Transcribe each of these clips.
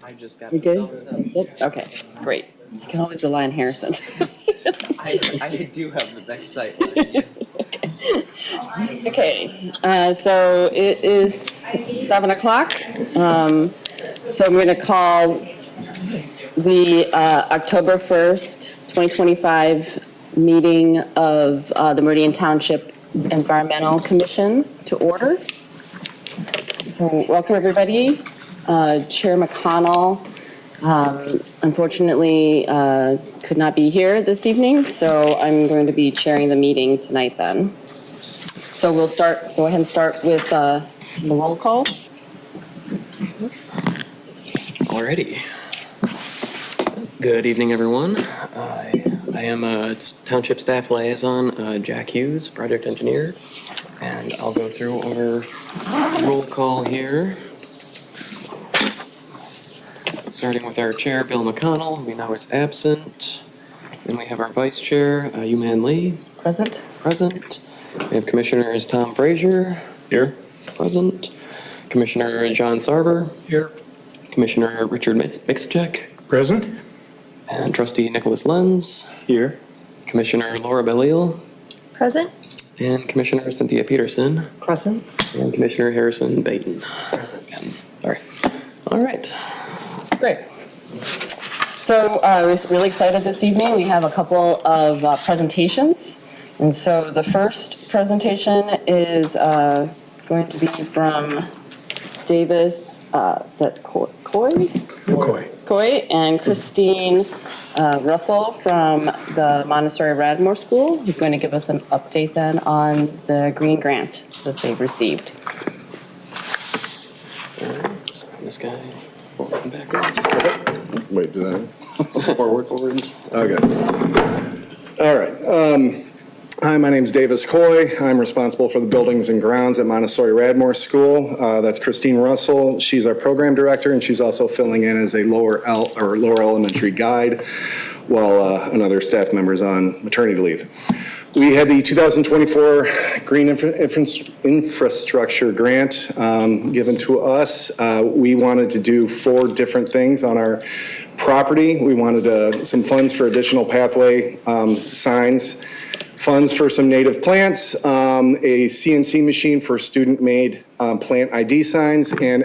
I just got You good? thumbs up. Okay, great. You can always rely on Harrison. I do have the best sight line, yes. Okay, so it is 7 o'clock. So I'm going to call the October 1st, 2025 meeting of the Meridian Township Environmental Commission to order. So welcome, everybody. Chair McConnell unfortunately could not be here this evening, so I'm going to be chairing the meeting tonight then. So we'll go ahead and start with the roll call. Alrighty. Good evening, everyone. I am Township Staff Liaison, Jack Hughes, Project Engineer, and I'll go through our roll call here. Starting with our chair, Bill McConnell, we know is absent. Then we have our vice chair, Yuman Lee. Present. Present. We have Commissioners Tom Frazier. Here. Present. Commissioner John Sarver. Here. Commissioner Richard Mixchek. Present. And Trustee Nicholas Lenz. Here. Commissioner Laura Belleal. Present. And Commissioner Cynthia Peterson. Present. And Commissioner Harrison Baton. Present. Again. Sorry. All right. Great. So we're really excited this evening. We have a couple of presentations. And so the first presentation is going to be from Davis, is that Coy? Coy and Christine Russell from the Montessori Radmore School, who's going to give us an update then on the green grant that they've received. All right. So this guy, forwards and backwards. Wait, do that. Forwards. Okay. All right. Hi, my name's Davis Coy. I'm responsible for the buildings and grounds at Montessori Radmore School. That's Christine Russell. She's our program director, and she's also filling in as a lower elementary guide while another staff member's on maternity leave. We had the 2024 Green Infrastructure Grant given to us. We wanted to do 4 different things on our property. We wanted some funds for additional pathway signs, funds for some native plants, a CNC machine for student-made plant ID signs, and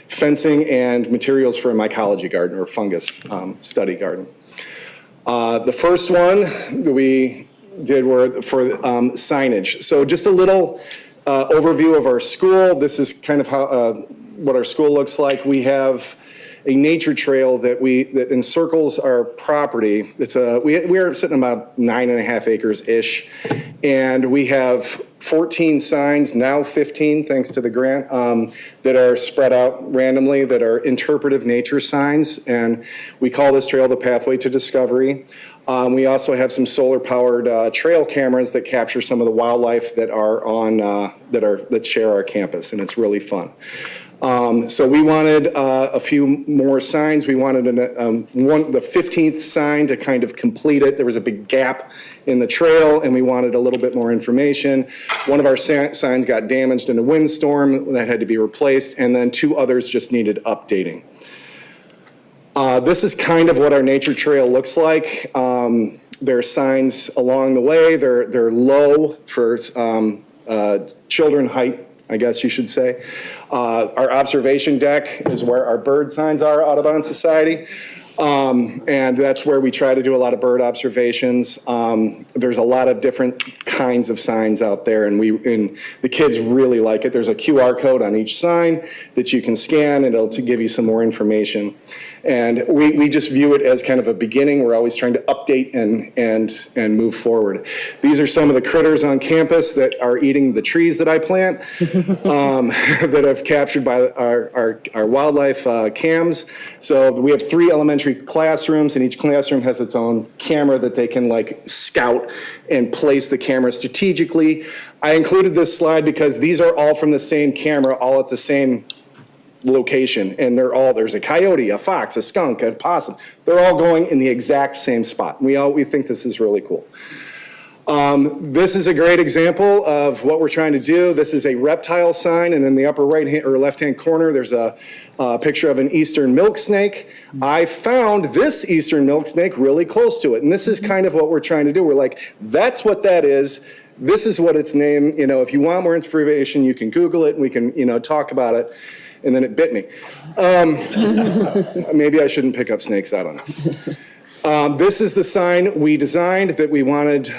fencing and materials for a mycology garden or fungus study garden. The first one that we did were for signage. So just a little overview of our school. This is kind of how what our school looks like. We have a nature trail that encircles our property. It's we are sitting about 9.5 acres-ish, and we have 14 signs, now 15 thanks to the grant, that are spread out randomly that are interpretive nature signs, and we call this trail the Pathway to Discovery. We also have some solar-powered trail cameras that capture some of the wildlife that are on that share our campus, and it's really fun. So we wanted a few more signs. We wanted the 15th sign to kind of complete it. There was a big gap in the trail, and we wanted a little bit more information. One of our signs got damaged in a windstorm that had to be replaced, and then 2 others just needed updating. This is kind of what our nature trail looks like. There are signs along the way. They're low for children height, I guess you should say. Our observation deck is where our bird signs are, Audubon Society. And that's where we try to do a lot of bird observations. There's a lot of different kinds of signs out there, and the kids really like it. There's a QR code on each sign that you can scan, and it'll give you some more information. And we just view it as kind of a beginning. We're always trying to update and move forward. These are some of the critters on campus that are eating the trees that I plant, that I've captured by our wildlife cams. So we have 3 elementary classrooms, and each classroom has its own camera that they can scout and place the camera strategically. I included this slide because these are all from the same camera, all at the same location, and there's a coyote, a fox, a skunk, a possum. They're all going in the exact same spot. We think this is really cool. This is a great example of what we're trying to do. This is a reptile sign, and in the upper right hand or left hand corner, there's a picture of an eastern milk snake. I found this eastern milk snake really close to it, and this is kind of what we're trying to do. We're like, that's what that is. This is what its name. If you want more information, you can Google it, and we can talk about it. And then it bit me. Maybe I shouldn't pick up snakes, I don't know. This is the sign we designed that we wanted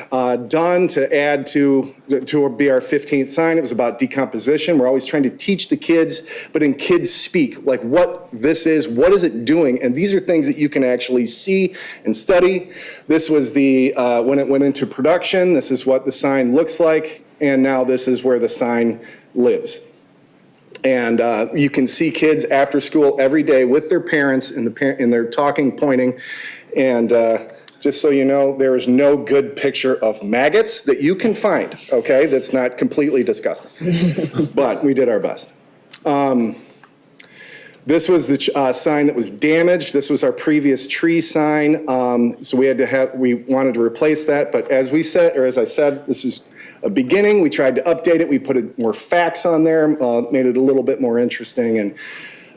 done to add to be our 15th sign. It was about decomposition. We're always trying to teach the kids, but in kids speak, like what this is, what is it doing? And these are things that you can actually see and study. This was when it went into production, this is what the sign looks like, and now this is where the sign lives. And you can see kids after school every day with their parents, and they're talking, pointing. And just so you know, there is no good picture of maggots that you can find, okay? That's not completely disgusting. But we did our best. This was the sign that was damaged. This was our previous tree sign. So we wanted to replace that. But as I said, this is a beginning. We tried to update it. We put more facts on there, made it a little bit more interesting. And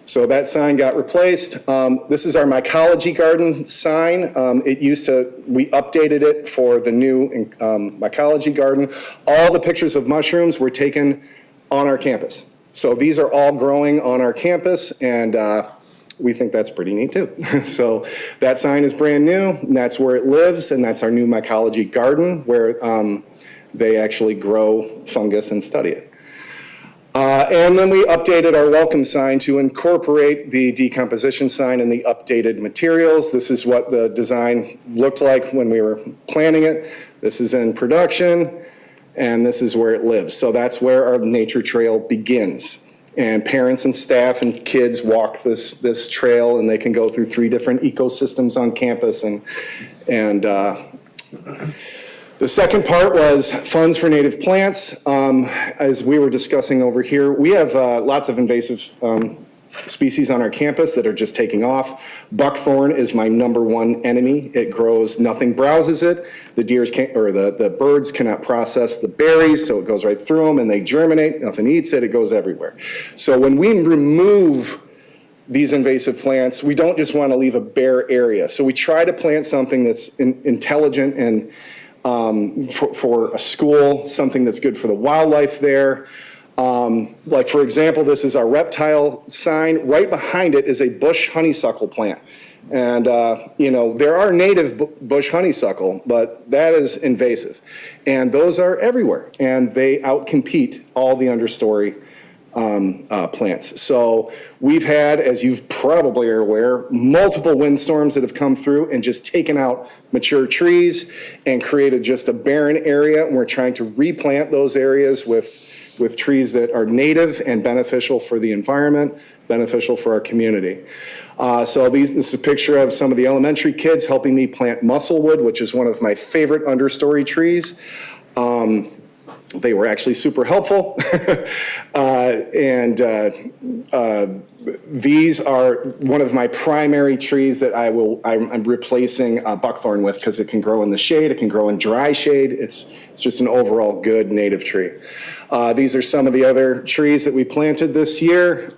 so that sign got replaced. This is our mycology garden sign. We updated it for the new mycology garden. All the pictures of mushrooms were taken on our campus. So these are all growing on our campus, and we think that's pretty neat too. So that sign is brand new, and that's where it lives, and that's our new mycology garden where they actually grow fungus and study it. And then we updated our welcome sign to incorporate the decomposition sign and the updated materials. This is what the design looked like when we were planning it. This is in production, and this is where it lives. So that's where our nature trail begins. And parents and staff and kids walk this trail, and they can go through 3 different ecosystems on campus. And the second part was funds for native plants. As we were discussing over here, we have lots of invasive species on our campus that are just taking off. Buckthorn is my #1 enemy. It grows, nothing browses it. The deers can't, or the birds cannot process the berries, so it goes right through them and they germinate. Nothing eats it, it goes everywhere. So when we remove these invasive plants, we don't just want to leave a bare area. So we try to plant something that's intelligent and for a school, something that's good for the wildlife there. Like for example, this is our reptile sign. Right behind it is a bush honeysuckle plant. And there are native bush honeysuckle, but that is invasive. And those are everywhere, and they outcompete all the understory plants. So we've had, as you probably are aware, multiple windstorms that have come through and just taken out mature trees and created just a barren area. And we're trying to replant those areas with trees that are native and beneficial for the environment, beneficial for our community. So this is a picture of some of the elementary kids helping me plant musclewood, which is one of my favorite understory trees. They were actually super helpful. These are one of my primary trees that I'm replacing buckthorn with, because it can grow in the shade, it can grow in dry shade. It's just an overall good native tree. These are some of the other trees that we planted this year.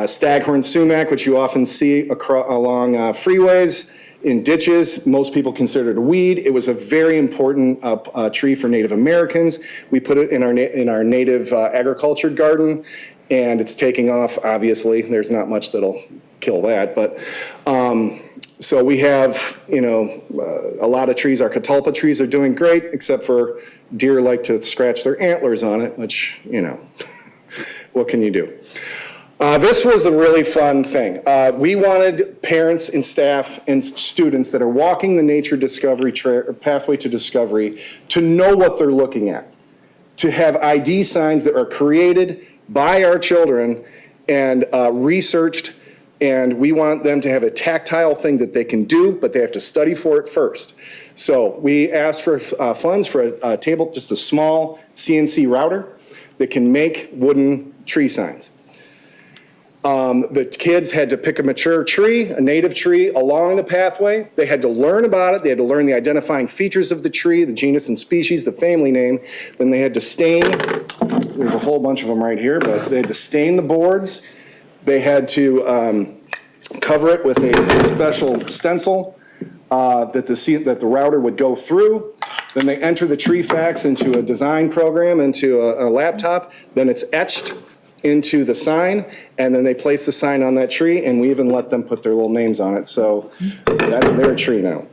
Staghorn sumac, which you often see along freeways, in ditches. Most people consider it a weed. It was a very important tree for Native Americans. We put it in our native agriculture garden, and it's taking off, obviously. There's not much that'll kill that, but so we have, a lot of trees. Our catalpa trees are doing great, except for deer like to scratch their antlers on it, which, what can you do? This was a really fun thing. We wanted parents and staff and students that are walking the nature discovery pathway to discovery to know what they're looking at, to have ID signs that are created by our children and researched, and we want them to have a tactile thing that they can do, but they have to study for it first. So we asked for funds for a table, just a small CNC router that can make wooden tree signs. The kids had to pick a mature tree, a native tree, along the pathway. They had to learn about it. They had to learn the identifying features of the tree, the genus and species, the family name. Then they had to stain. There's a whole bunch of them right here, but they had to stain the boards. They had to cover it with a special stencil that the router would go through. Then they enter the tree facts into a design program, into a laptop. Then it's etched into the sign, and then they place the sign on that tree, and we even let them put their little names on it. So that's their tree now.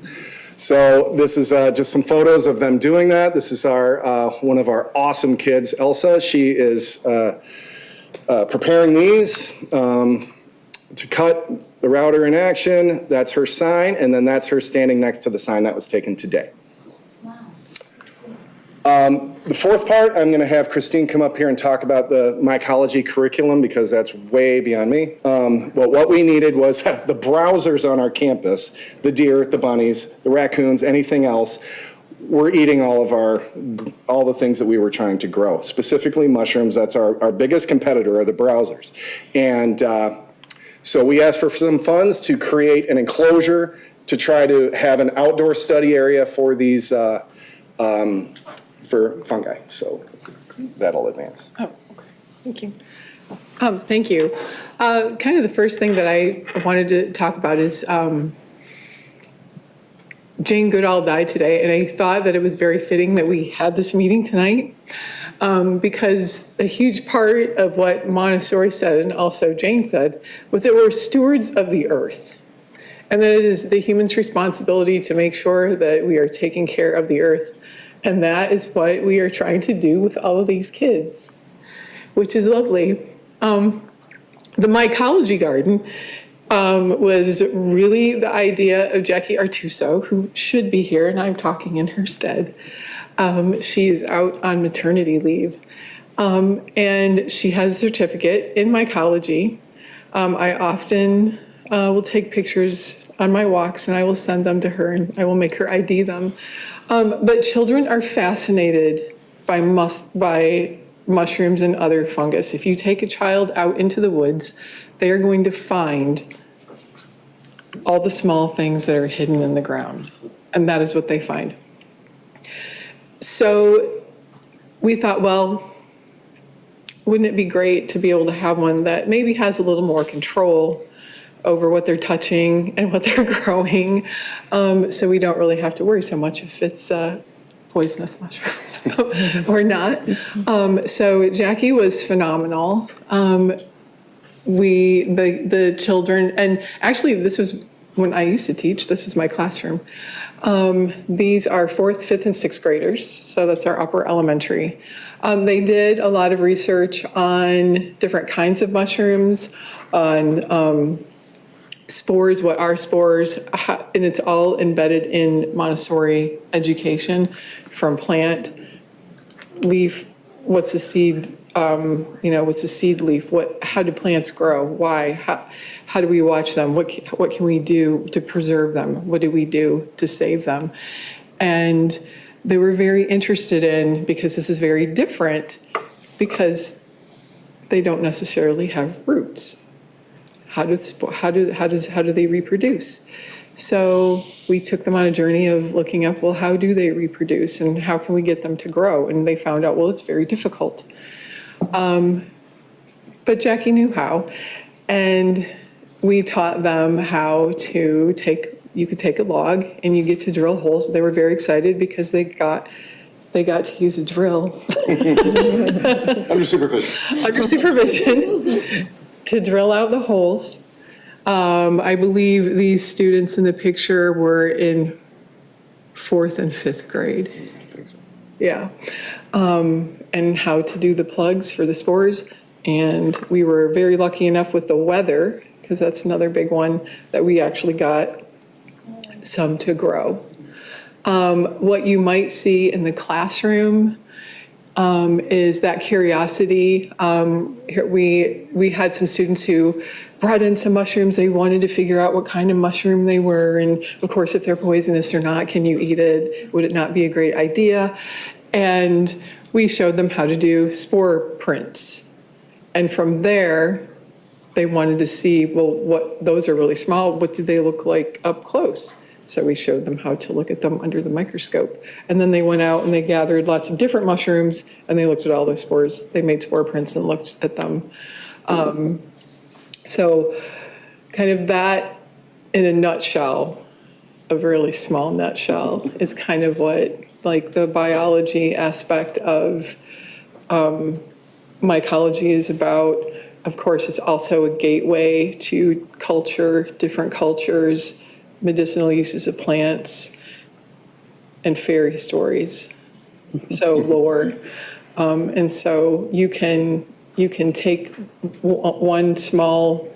So this is just some photos of them doing that. This is one of our awesome kids, Elsa. She is preparing these to cut the router in action. That's her sign, and then that's her standing next to the sign that was taken today. The fourth part, I'm going to have Christine come up here and talk about the mycology curriculum because that's way beyond me. But what we needed was the browsers on our campus, the deer, the bunnies, the raccoons, anything else, were eating all the things that we were trying to grow, specifically mushrooms. That's our biggest competitor are the browsers. And so we asked for some funds to create an enclosure to try to have an outdoor study area for these for fungi. So that'll advance. Oh, okay. Thank you. Thank you. Kind of the first thing that I wanted to talk about is Jane Goodall died today, and I thought that it was very fitting that we had this meeting tonight because a huge part of what Montessori said, and also Jane said, was that we're stewards of the earth, and that it is the human's responsibility to make sure that we are taking care of the earth. And that is what we are trying to do with all of these kids, which is lovely. The mycology garden was really the idea of Jackie Artuso, who should be here, and I'm talking in her stead. She's out on maternity leave, and she has a certificate in mycology. I often will take pictures on my walks, and I will send them to her, and I will make her ID them. But children are fascinated by mushrooms and other fungus. If you take a child out into the woods, they are going to find all the small things that are hidden in the ground, and that is what they find. So we thought, well, wouldn't it be great to be able to have one that maybe has a little more control over what they're touching and what they're growing, so we don't really have to worry so much if it's a poisonous mushroom or not. So Jackie was phenomenal. The children, and actually this was when I used to teach, this was my classroom. These are 4th, 5th, and 6th graders, so that's our upper elementary. They did a lot of research on different kinds of mushrooms, on spores, what are spores, and it's all embedded in Montessori education, from plant, leaf, what's a seed, what's a seed leaf, how do plants grow, why, how do we watch them, what can we do to preserve them, what do we do to save them? And they were very interested in, because this is very different, because they don't necessarily have roots. How do they reproduce? So we took them on a journey of looking up, well, how do they reproduce and how can we get them to grow? And they found out, well, it's very difficult. But Jackie knew how. And we taught them how to you could take a log and you get to drill holes. They were very excited because they got to use a drill. Under supervision. To drill out the holes. I believe these students in the picture were in 4th and 5th grade. I think so. Yeah. And how to do the plugs for the spores. And we were very lucky enough with the weather, because that's another big one, that we actually got some to grow. What you might see in the classroom is that curiosity. We had some students who brought in some mushrooms. They wanted to figure out what kind of mushroom they were, and of course, if they're poisonous or not, can you eat it? Would it not be a great idea? And we showed them how to do spore prints. And from there, they wanted to see, well, what, those are really small, what do they look like up close? So we showed them how to look at them under the microscope. And then they went out and they gathered lots of different mushrooms and they looked at all those spores. They made spore prints and looked at them. So kind of that in a nutshell, a really small nutshell, is kind of what like the biology aspect of mycology is about. Of course, it's also a gateway to culture, different cultures, medicinal uses of plants, and fairy stories. So lore. And so you can take one small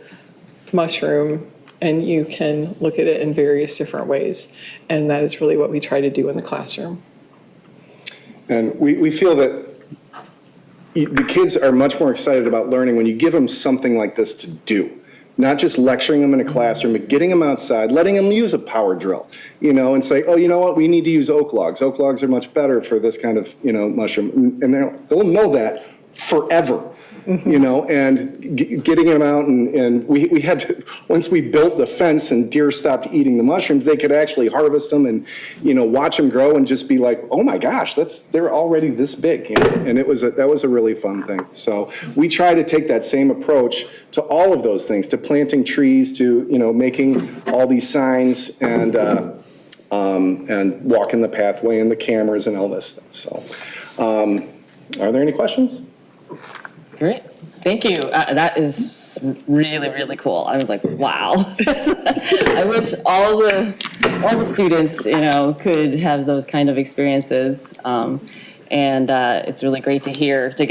mushroom and you can look at it in various different ways. And that is really what we try to do in the classroom. And we feel that the kids are much more excited about learning when you give them something like this to do. Not just lecturing them in a classroom, but getting them outside, letting them use a power drill, and say, oh, you know what, we need to use oak logs. Oak logs are much better for this kind of, mushroom. And they'll know that forever. And getting them out and we had to, once we built the fence and deer stopped eating the mushrooms, they could actually harvest them and, watch them grow and just be like, oh my gosh, they're already this big, and that was a really fun thing. So we try to take that same approach to all of those things, to planting trees, to, making all these signs and walking the pathway and the cameras and all this stuff. So, are there any questions? Great. Thank you. That is really, really cool. I was like, wow. I wish all the students, could have those kind of experiences. And it's really great to hear sort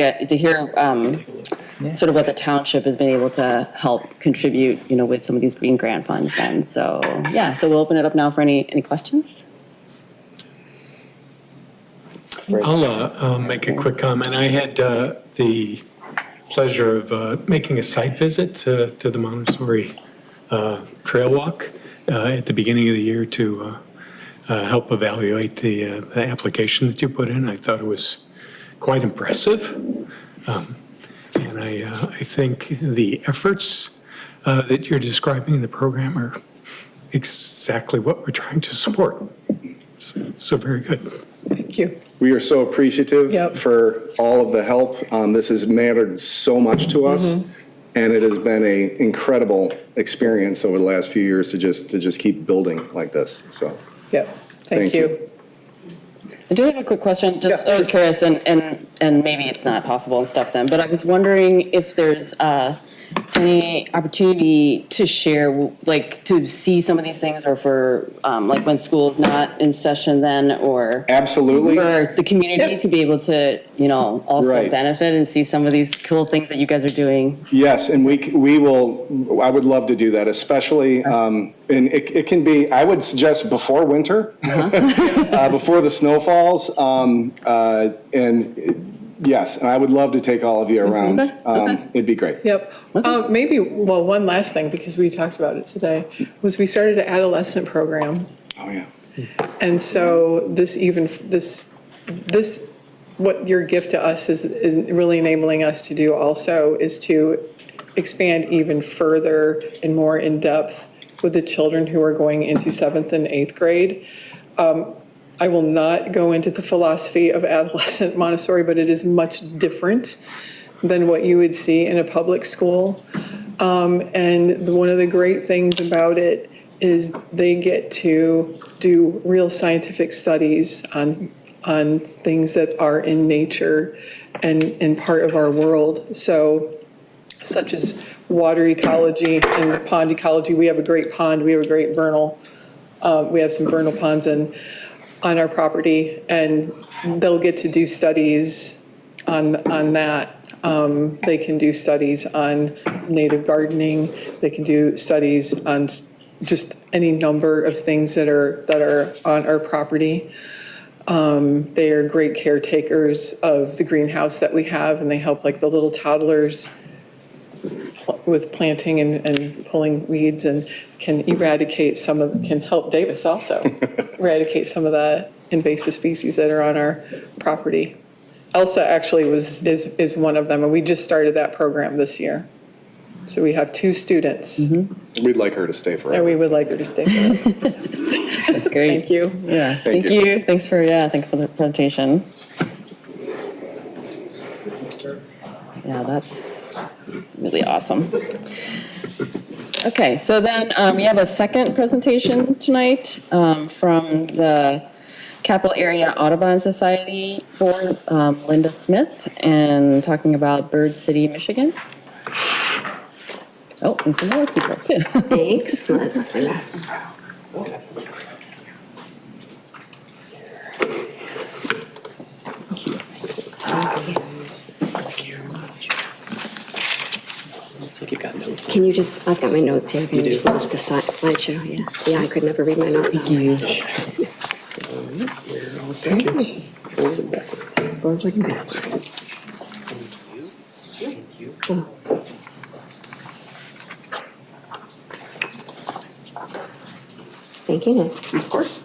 of what the township has been able to help contribute, with some of these green grant funds then. So, yeah, so we'll open it up now for any questions. I'll make a quick comment. I had the pleasure of making a site visit to the Montessori Trail Walk at the beginning of the year to help evaluate the application that you put in. I thought it was quite impressive. And I think the efforts that you're describing in the program are exactly what we're trying to support. So very good. Thank you. We are so appreciative for all of the help. This has mattered so much to us, and it has been an incredible experience over the last few years to just keep building like this. So, Thank you. I do have a quick question. Just I was curious, and maybe it's not possible and stuff then, but I was wondering if there's any opportunity to share, like to see some of these things, or for like when school's not in session then, or absolutely for the community to be able to also benefit and see some of these cool things that you guys are doing. Yes, and we will. I would love to do that, especially and it can be. I would suggest before winter, before the snow falls, and. Yes, and I would love to take all of you around. It'd be great. Yep. Maybe, one last thing, because we talked about it today, was we started an adolescent program. Oh, yeah. And so what your gift to us is really enabling us to do also is to expand even further and more in depth with the children who are going into 7th and 8th grade. I will not go into the philosophy of adolescent Montessori, but it is much different than what you would see in a public school. And one of the great things about it is they get to do real scientific studies on things that are in nature and part of our world. So, such as water ecology and pond ecology. We have a great pond. We have a great vernal. We have some vernal ponds on our property, and they'll get to do studies on that. They can do studies on native gardening. They can do studies on just any number of things that are on our property. They are great caretakers of the greenhouse that we have, and they help like the little toddlers with planting and pulling weeds, and can help Davis also eradicate some of the invasive species that are on our property. Elsa actually is one of them, and we just started that program this year. So we have 2 students, We'd like her to stay forever. and we would like her to stay forever. That's great. Thank you. Yeah, Thank thank you. you. Thanks for the presentation. Yeah, that's really awesome. Okay, so then we have a second presentation tonight from the Capital Area Audubon Society Board, Linda Smith, and talking about Bird City, Michigan. Oh, and some more people too. Thanks. Let's see. Last one. Looks like you got notes. Can you just, I've got my notes here. Can you do? just launch the slideshow? Yeah. Yeah, I could never read my notes. Thank you. We're all set. Forward backwards. Forward and backwards. Oh. Thank you, Nick. Of course.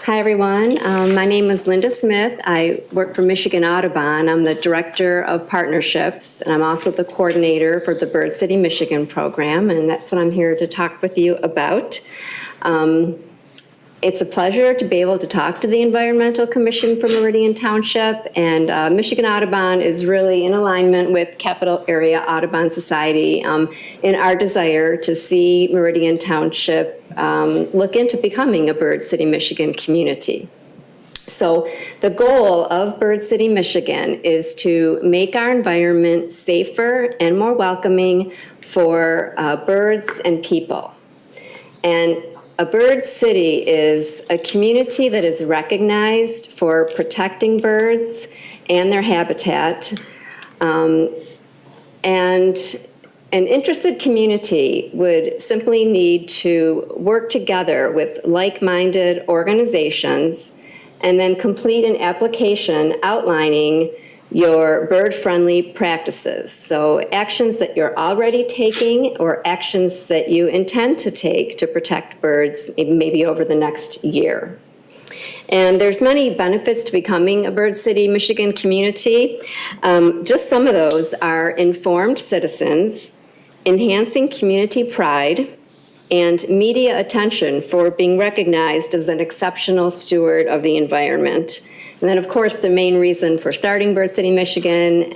Hi, everyone. My name is Linda Smith. I work for Michigan Audubon. I'm the Director of Partnerships, and I'm also the coordinator for the Bird City, Michigan program, and that's what I'm here to talk with you about. It's a pleasure to be able to talk to the Environmental Commission for Meridian Township, and Michigan Audubon is really in alignment with Capital Area Audubon Society in our desire to see Meridian Township look into becoming a Bird City, Michigan community. So the goal of Bird City, Michigan is to make our environment safer and more welcoming for birds and people. And a bird city is a community that is recognized for protecting birds and their habitat. And an interested community would simply need to work together with like-minded organizations and then complete an application outlining your bird-friendly practices. So actions that you're already taking or actions that you intend to take to protect birds maybe over the next year. And there's many benefits to becoming a Bird City, Michigan community. Just some of those are informed citizens, enhancing community pride, and media attention for being recognized as an exceptional steward of the environment. And then, of course, the main reason for starting Bird City, Michigan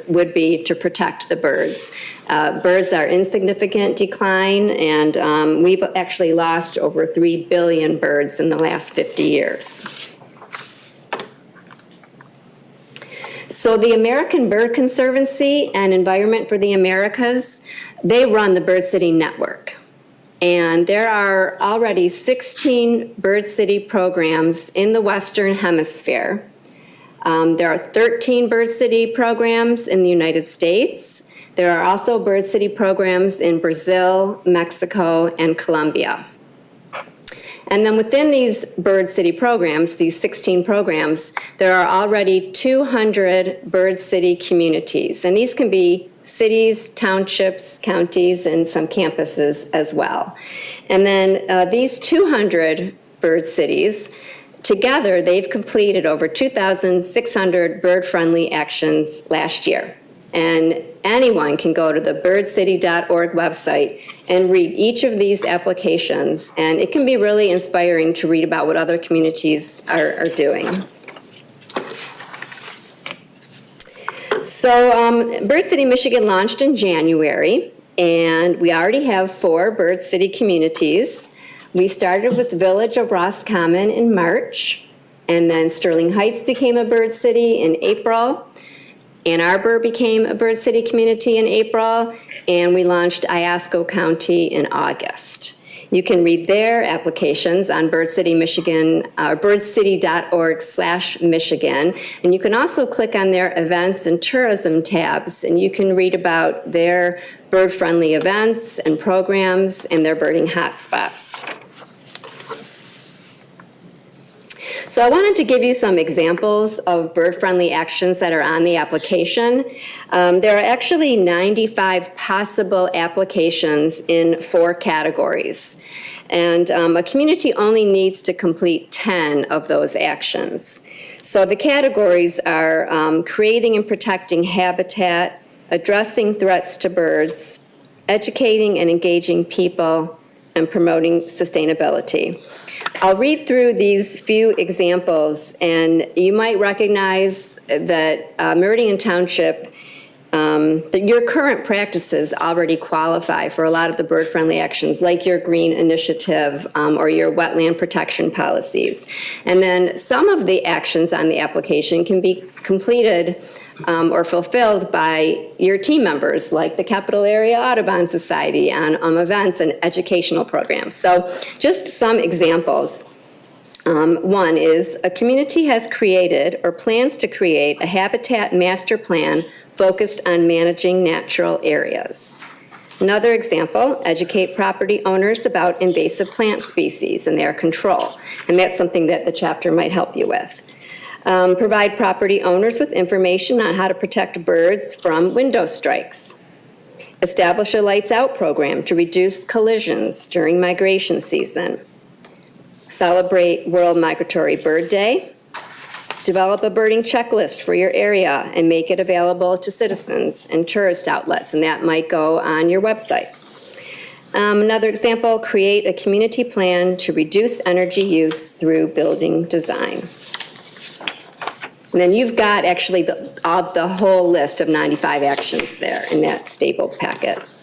would be to protect the birds. Birds are in significant decline, and we've actually lost over 3 billion birds in the last 50 years. So the American Bird Conservancy and Environment for the Americas, they run the Bird City Network. And there are already 16 Bird City programs in the Western Hemisphere. There are 13 Bird City programs in the United States. There are also Bird City programs in Brazil, Mexico, and Colombia. And then within these Bird City programs, these 16 programs, there are already 200 Bird City communities. And these can be cities, townships, counties, and some campuses as well. And then these 200 bird cities, together they've completed over 2,600 bird-friendly actions last year. And anyone can go to the birdcity.org website and read each of these applications, and it can be really inspiring to read about what other communities are doing. So Bird City, Michigan launched in January, and we already have 4 Bird City communities. We started with the village of Roscommon in March, and then Sterling Heights became a Bird City in April. Ann Arbor became a Bird City community in April, and we launched Iosco County in August. You can read their applications on Bird City, Michigan, birdcity.org/Michigan. And you can also click on their events and tourism tabs, and you can read about their bird-friendly events and programs and their birding hotspots. So I wanted to give you some examples of bird-friendly actions that are on the application. There are actually 95 possible applications in 4 categories. And a community only needs to complete 10 of those actions. So the categories are creating and protecting habitat, addressing threats to birds, educating and engaging people, and promoting sustainability. I'll read through these few examples, and you might recognize that Meridian Township, that your current practices already qualify for a lot of the bird-friendly actions, like your green initiative or your wetland protection policies. And then some of the actions on the application can be completed or fulfilled by your team members, like the Capital Area Audubon Society on events and educational programs. So just some examples. One is a community has created or plans to create a habitat master plan focused on managing natural areas. Another example, educate property owners about invasive plant species and their control. And that's something that the chapter might help you with. Provide property owners with information on how to protect birds from window strikes. Establish a lights out program to reduce collisions during migration season. Celebrate World Migratory Bird Day. Develop a birding checklist for your area and make it available to citizens and tourist outlets, and that might go on your website. Another example, create a community plan to reduce energy use through building design. And then you've got actually the whole list of 95 actions there in that stapled packet.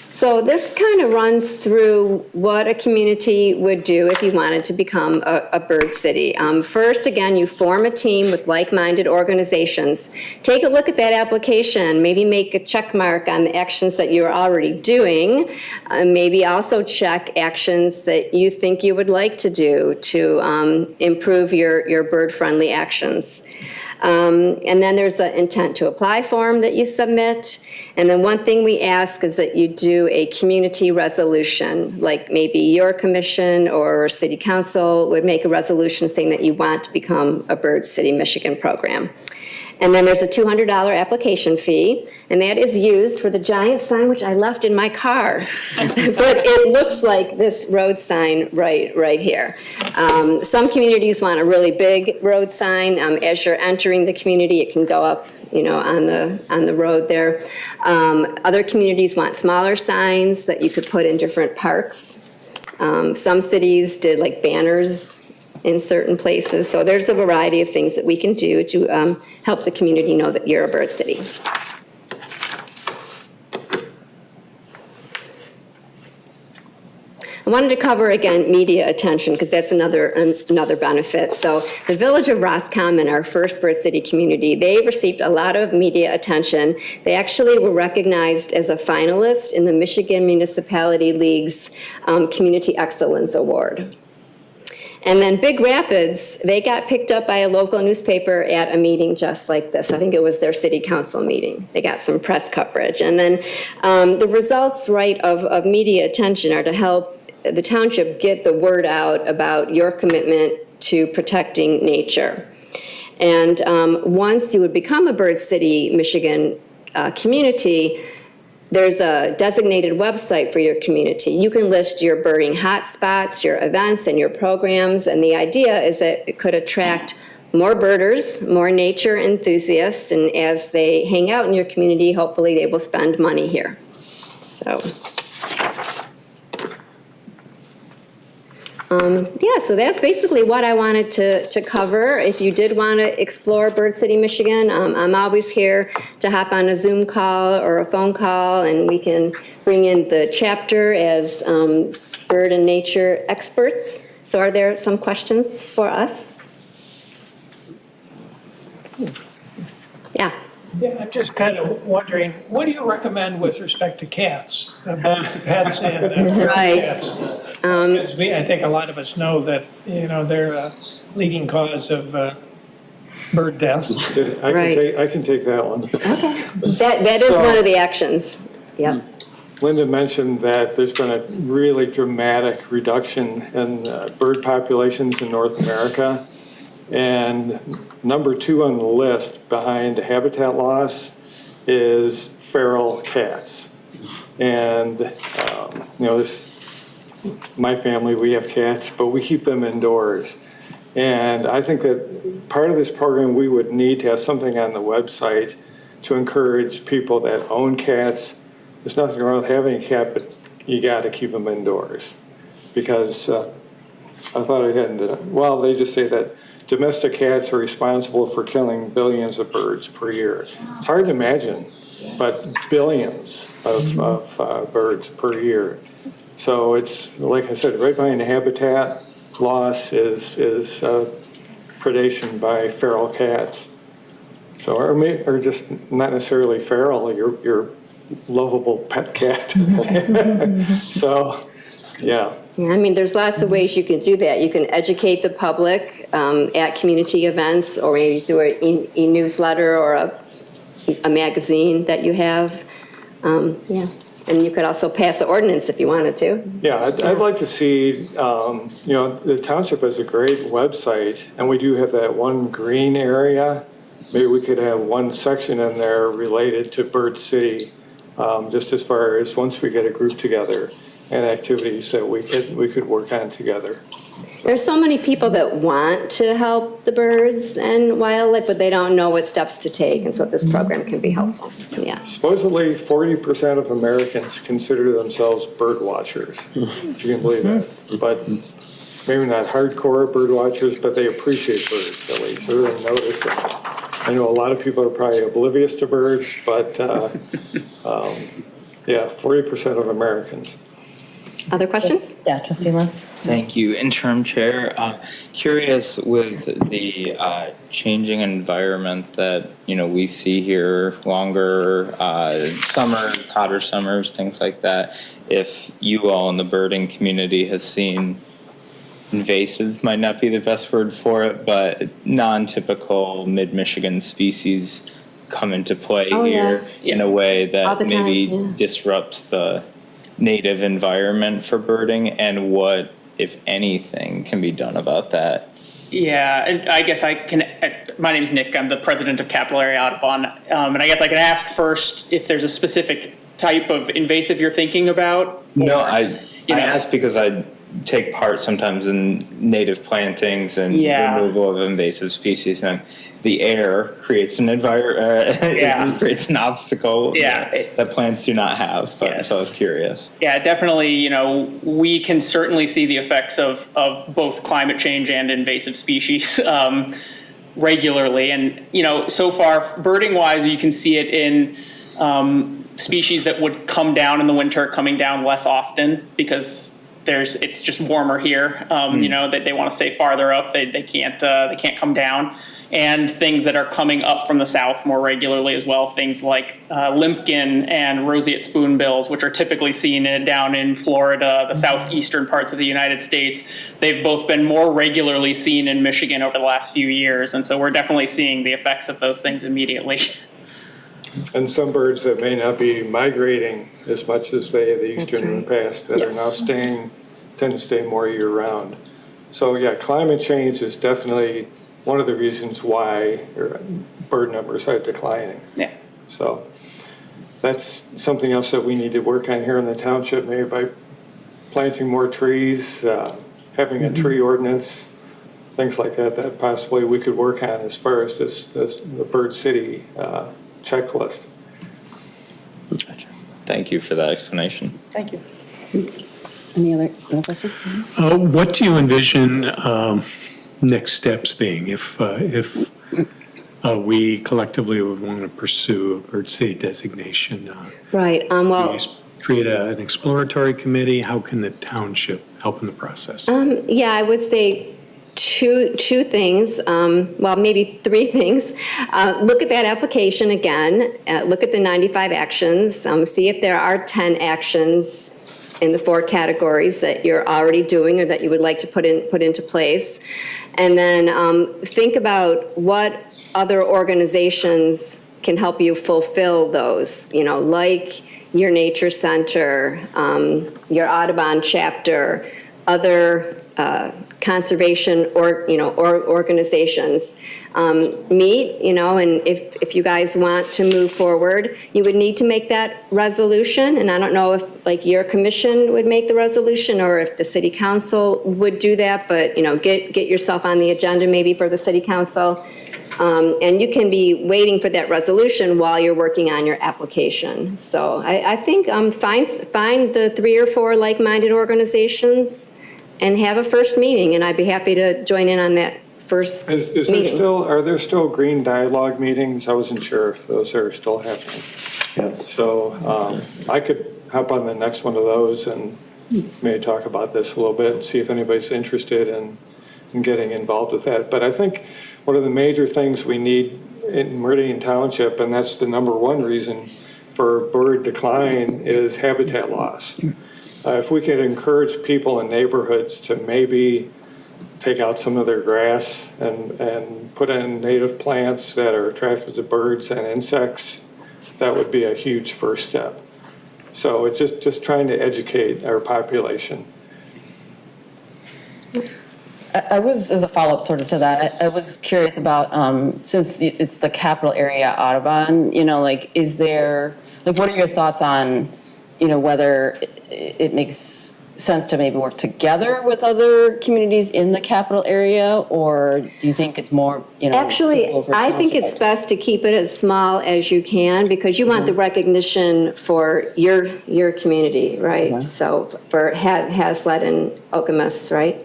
So this kind of runs through what a community would do if you wanted to become a bird city. First, again, you form a team with like-minded organizations. Take a look at that application, maybe make a check mark on the actions that you're already doing. Maybe also check actions that you think you would like to do to improve your bird-friendly actions. And then there's an intent to apply form that you submit. And then one thing we ask is that you do a community resolution, like maybe your commission or city council would make a resolution saying that you want to become a Bird City, Michigan program. And then there's a $200 application fee, and that is used for the giant sign, which I left in my car. But it looks like this road sign right here. Some communities want a really big road sign. As you're entering the community, it can go up, on the road there. Other communities want smaller signs that you could put in different parks. Some cities did like banners in certain places. So there's a variety of things that we can do to help the community know that you're a bird city. I wanted to cover, again, media attention, because that's another benefit. So the Village of Roscommon, our first Bird City community, they've received a lot of media attention. They actually were recognized as a finalist in the Michigan Municipality League's Community Excellence Award. And then Big Rapids, they got picked up by a local newspaper at a meeting just like this. I think it was their city council meeting. They got some press coverage. And then the results, of media attention are to help the township get the word out about your commitment to protecting nature. And once you would become a Bird City, Michigan community, there's a designated website for your community. You can list your birding hotspots, your events, and your programs, and the idea is that it could attract more birders, more nature enthusiasts, and as they hang out in your community, hopefully they will spend money here. So that's basically what I wanted to cover. If you did want to explore Bird City, Michigan, I'm always here to hop on a Zoom call or a phone call, and we can bring in the chapter as bird and nature experts. So are there some questions for us? Yeah. Yeah, I'm just kind of wondering, what do you recommend with respect to cats? Pets and Right. cats. Because I think a lot of us know that, they're a leading cause of bird deaths. Right. I can take that one. That is one of the actions. Yep. Linda mentioned that there's been a really dramatic reduction in bird populations in North America. And number 2 on the list behind habitat loss is feral cats. And, my family, we have cats, but we keep them indoors. And I think that part of this program, we would need to have something on the website to encourage people that own cats. There's nothing wrong with having a cat, but you got to keep them indoors. Because I thought I had, well, they just say that domestic cats are responsible for killing billions of birds per year. It's hard to imagine, but billions of birds per year. So it's, like I said, right behind the habitat loss is predation by feral cats. So, or just not necessarily feral, your lovable pet cat. So, yeah. Yeah, I mean, there's lots of ways you can do that. You can educate the public at community events, or maybe through an e-newsletter or a magazine that you have. Yeah, and you could also pass the ordinance if you wanted to. Yeah, I'd like to see, the township has a great website, and we do have that one green area. Maybe we could have one section in there related to Bird City, just as far as once we get a group together and activities that we could work on together. There's so many people that want to help the birds and wildlife, but they don't know what steps to take, and so this program can be helpful. Yeah. Supposedly 40% of Americans consider themselves bird watchers, if you can believe that. But maybe not hardcore bird watchers, but they appreciate birds, at least. They really notice them. I know a lot of people are probably oblivious to birds, but yeah, 40% of Americans. Other questions? Yeah, trustee Lentz. Thank you, interim chair. Curious with the changing environment that we see here, longer summers, hotter summers, things like that. If you all in the birding community has seen, invasive might not be the best word for it, but non-typical mid-Michigan species come into play here in a way that maybe disrupts the native environment for birding, and what, if anything, can be done about that? Yeah, and I guess I can, my name's Nick, I'm the president of Capillary Audubon, and I guess I can ask first if there's a specific type of invasive you're thinking about? No, I ask because I take part sometimes in native plantings and removal of invasive species, and the air creates an it creates an obstacle that plants do not have. But so I was curious. Yeah, definitely. We can certainly see the effects of both climate change and invasive species regularly, and so far, birding wise, you can see it in species that would come down in the winter, coming down less often because it's just warmer here. That they want to stay farther up. They can't come down, and things that are coming up from the south more regularly as well. Things like limpkin and roseate spoonbills, which are typically seen down in Florida, the southeastern parts of the United States. They've both been more regularly seen in Michigan over the last few years, and so we're definitely seeing the effects of those things immediately. And some birds that may not be migrating as much as they used to in the past that are now tend to stay more year round. So yeah, climate change is definitely one of the reasons why bird numbers are declining. Yeah. So that's something else that we need to work on here in the township, maybe by planting more trees, having a tree ordinance, things like that possibly we could work on as far as the Bird City checklist. Gotcha. Thank you for that explanation. Thank you. Any other questions? What do you envision next steps being if we collectively would want to pursue a Bird City designation? Right. Do you create an exploratory committee? How can the township help in the process? Yeah, I would say two things, well, maybe three things. Look at that application again, look at the 95 actions, see if there are 10 actions in the 4 categories that you're already doing or that you would like to put into place. And then think about what other organizations can help you fulfill those, like your nature center, your Audubon chapter, other conservation or organizations meet, and if you guys want to move forward, you would need to make that resolution. And I don't know if like your commission would make the resolution or if the city council would do that, but get yourself on the agenda maybe for the city council. And you can be waiting for that resolution while you're working on your application. So I think find the 3 or 4 like-minded organizations and have a first meeting, and I'd be happy to join in on that first meeting. Are there still green dialogue meetings? I wasn't sure if those are still happening. Yes. So I could hop on the next one of those and maybe talk about this a little bit and see if anybody's interested in getting involved with that. But I think one of the major things we need in Meridian Township, and that's the number one reason for bird decline, is habitat loss. If we could encourage people in neighborhoods to maybe take out some of their grass and put in native plants that are attractive to birds and insects, that would be a huge first step. So it's just trying to educate our population. I was, as a follow-up sort of to that, I was curious about, since it's the capital area Audubon, is there, what are your thoughts on, whether it makes sense to maybe work together with other communities in the capital area, or do you think it's more, Actually, I think it's best to keep it as small as you can, because you want the recognition for your community, right? Okay. So for Hazlet and Okemos, right?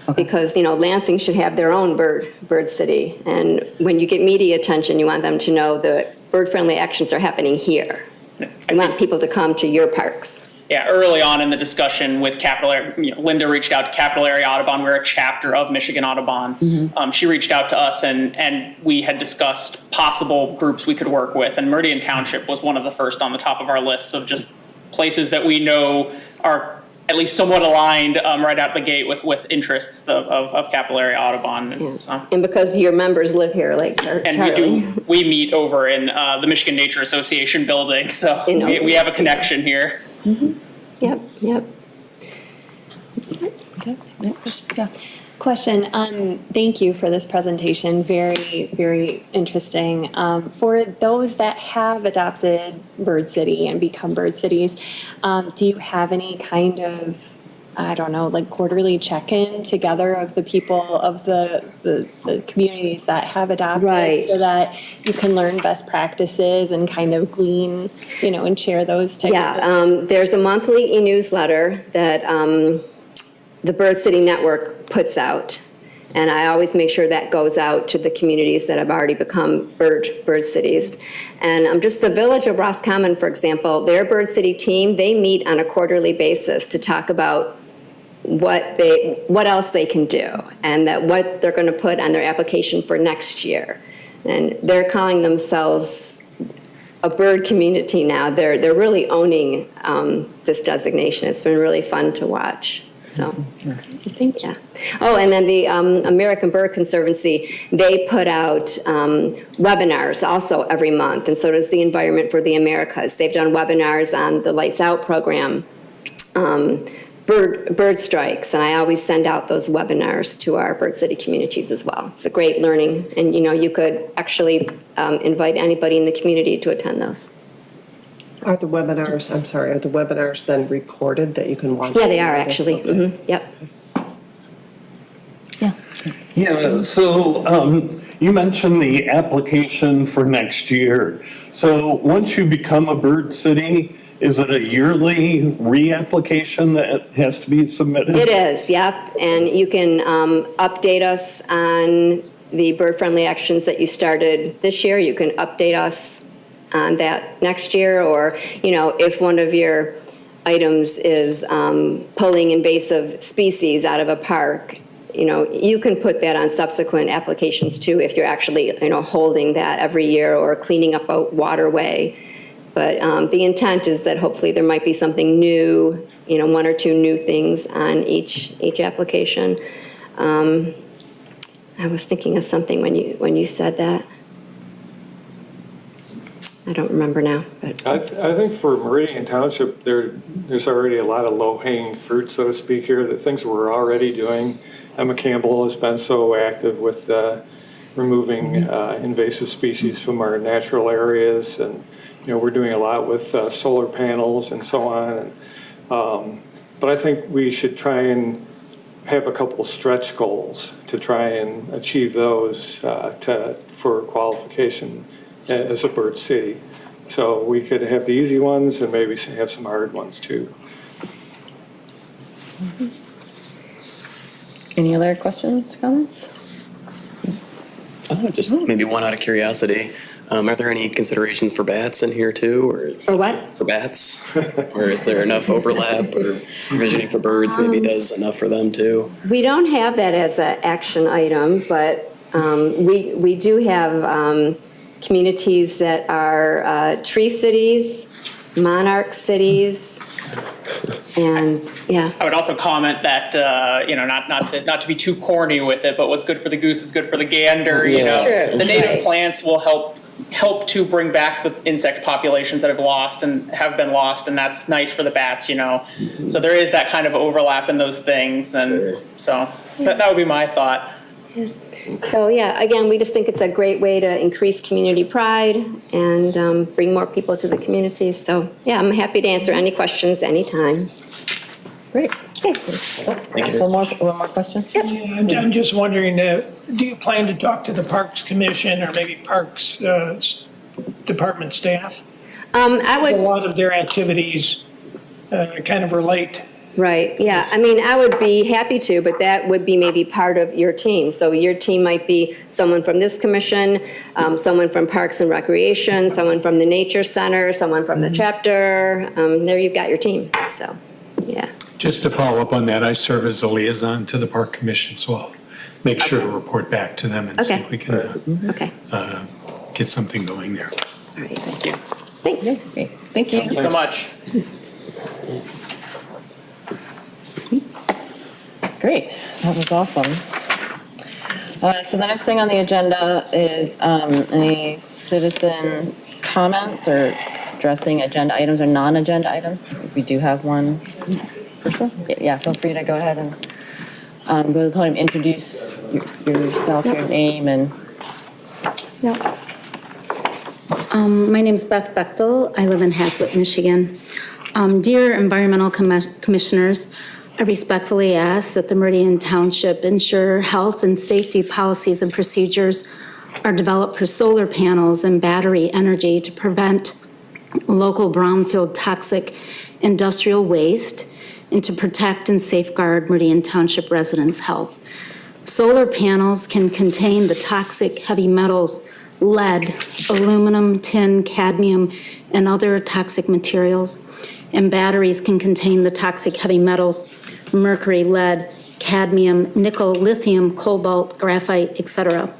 Okay. Because, Lansing should have their own bird city. And when you get media attention, you want them to know that bird-friendly actions are happening here. You want people to come to your parks. Yeah, early on in the discussion with Capital Area, Linda reached out to Capital Area Audubon. We're a chapter of Michigan Audubon. She reached out to us, and we had discussed possible groups we could work with. And Meridian Township was one of the first on the top of our lists of just places that we know are at least somewhat aligned right out the gate with interests of Capital Area Audubon. And, so. And because your members live here, like Charlie. And we meet over in the Michigan Nature Association building, so we have a connection here. Yep. Okay. Yeah. Question. Thank you for this presentation. Very, very interesting. For those that have adopted Bird City and become bird cities, do you have any kind of, quarterly check-in together of the people of the communities that have adopted, Right. so that you can learn best practices and kind of glean, and share those types of. There's a monthly e-newsletter that the Bird City Network puts out. And I always make sure that goes out to the communities that have already become bird cities. And just the village of Roscommon, for example, their Bird City team, they meet on a quarterly basis to talk about what else they can do, and that what they're going to put on their application for next year. And they're calling themselves a bird community now. They're really owning this designation. It's been really fun to watch. So, Thank you. yeah. Oh, and then the American Bird Conservancy, they put out webinars also every month, and so does the Environment for the Americas. They've done webinars on the Lights Out program, bird strikes, and I always send out those webinars to our Bird City communities as well. It's a great learning, and you could actually invite anybody in the community to attend those. Are the webinars then recorded that you can watch? Yeah, they are actually. Okay. Yep. Yeah, so you mentioned the application for next year. So once you become a bird city, is it a yearly reapplication that has to be submitted? It is, yep. And you can update us on the bird-friendly actions that you started this year. You can update us on that next year, or, if one of your items is pulling invasive species out of a park, you can put that on subsequent applications too, if you're actually, holding that every year or cleaning up a waterway. But the intent is that hopefully there might be something new, 1 or 2 new things on each application. I was thinking of something when you said that. I don't remember now, but. I think for Meridian Township, there's already a lot of low-hanging fruit, so to speak, here, the things we're already doing. Emma Campbell has been so active with removing invasive species from our natural areas, and we're doing a lot with solar panels and so on. But I think we should try and have a couple stretch goals to try and achieve those for qualification as a bird city. So we could have the easy ones and maybe have some hard ones too. Any other questions, comments? Just maybe one out of curiosity. Are there any considerations for bats in here too, or For what? for bats? Or is there enough overlap, or provisioning for birds maybe does enough for them too? We don't have that as an action item, but we do have communities that are tree cities, monarch cities, and yeah. I would also comment that, not to be too corny with it, but what's good for the goose is good for the gander. That's true. The native Right. plants will help to bring back the insect populations that have been lost, and that's nice for the bats, So there is that kind of overlap in those things, and so that would be my thought. So yeah, again, we just think it's a great way to increase community pride and bring more people to the community. So yeah, I'm happy to answer any questions anytime. Great. Okay. One more question? Yep. Yeah, I'm just wondering, do you plan to talk to the Parks Commission or maybe Parks Department staff? I would. A lot of their activities kind of relate. Right, yeah, I mean, I would be happy to, but that would be maybe part of your team. So your team might be someone from this commission, someone from Parks and Recreation, someone from the Nature Center, someone from the chapter. There you've got your team, so, yeah. Just to follow up on that, I serve as a liaison to the Park Commission, so I'll make sure to report back to them and see if we can Okay, get something going there. all right, Thank you. thanks. Okay, thank you. Thank you so much. Great, that was awesome. So the next thing on the agenda is any citizen comments or addressing agenda items or non-agenda items. We do have one person. Yeah, feel free to go ahead and go to the podium, introduce yourself, your name, and My name is Beth Bechtel. I live in Haslett, Michigan. Dear environmental commissioners, I respectfully ask that the Meridian Township ensure health and safety policies and procedures are developed for solar panels and battery energy to prevent local brownfield toxic industrial waste and to protect and safeguard Meridian Township residents' health. Solar panels can contain the toxic heavy metals lead, aluminum, tin, cadmium, and other toxic materials, and batteries can contain the toxic heavy metals mercury, lead, cadmium, nickel, lithium, cobalt, graphite, etc.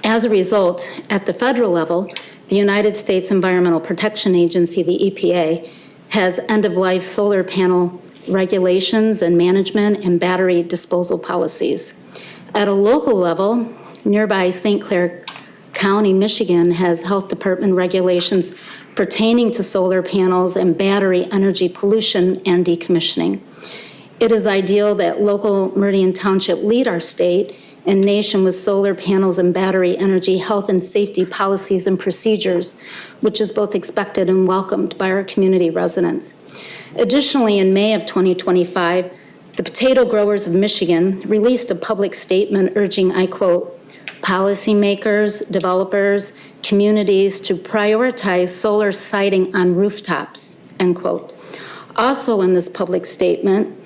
As a result, at the federal level, the United States Environmental Protection Agency, the EPA, has end-of-life solar panel regulations and management and battery disposal policies. At a local level, nearby St. Clair County, Michigan, has health department regulations pertaining to solar panels and battery energy pollution and decommissioning. It is ideal that local Meridian Township lead our state and nation with solar panels and battery energy health and safety policies and procedures, which is both expected and welcomed by our community residents. Additionally, in May of 2025, the potato growers of Michigan released a public statement urging, I quote, policymakers, developers, communities to prioritize solar siting on rooftops, end quote. Also in this public statement,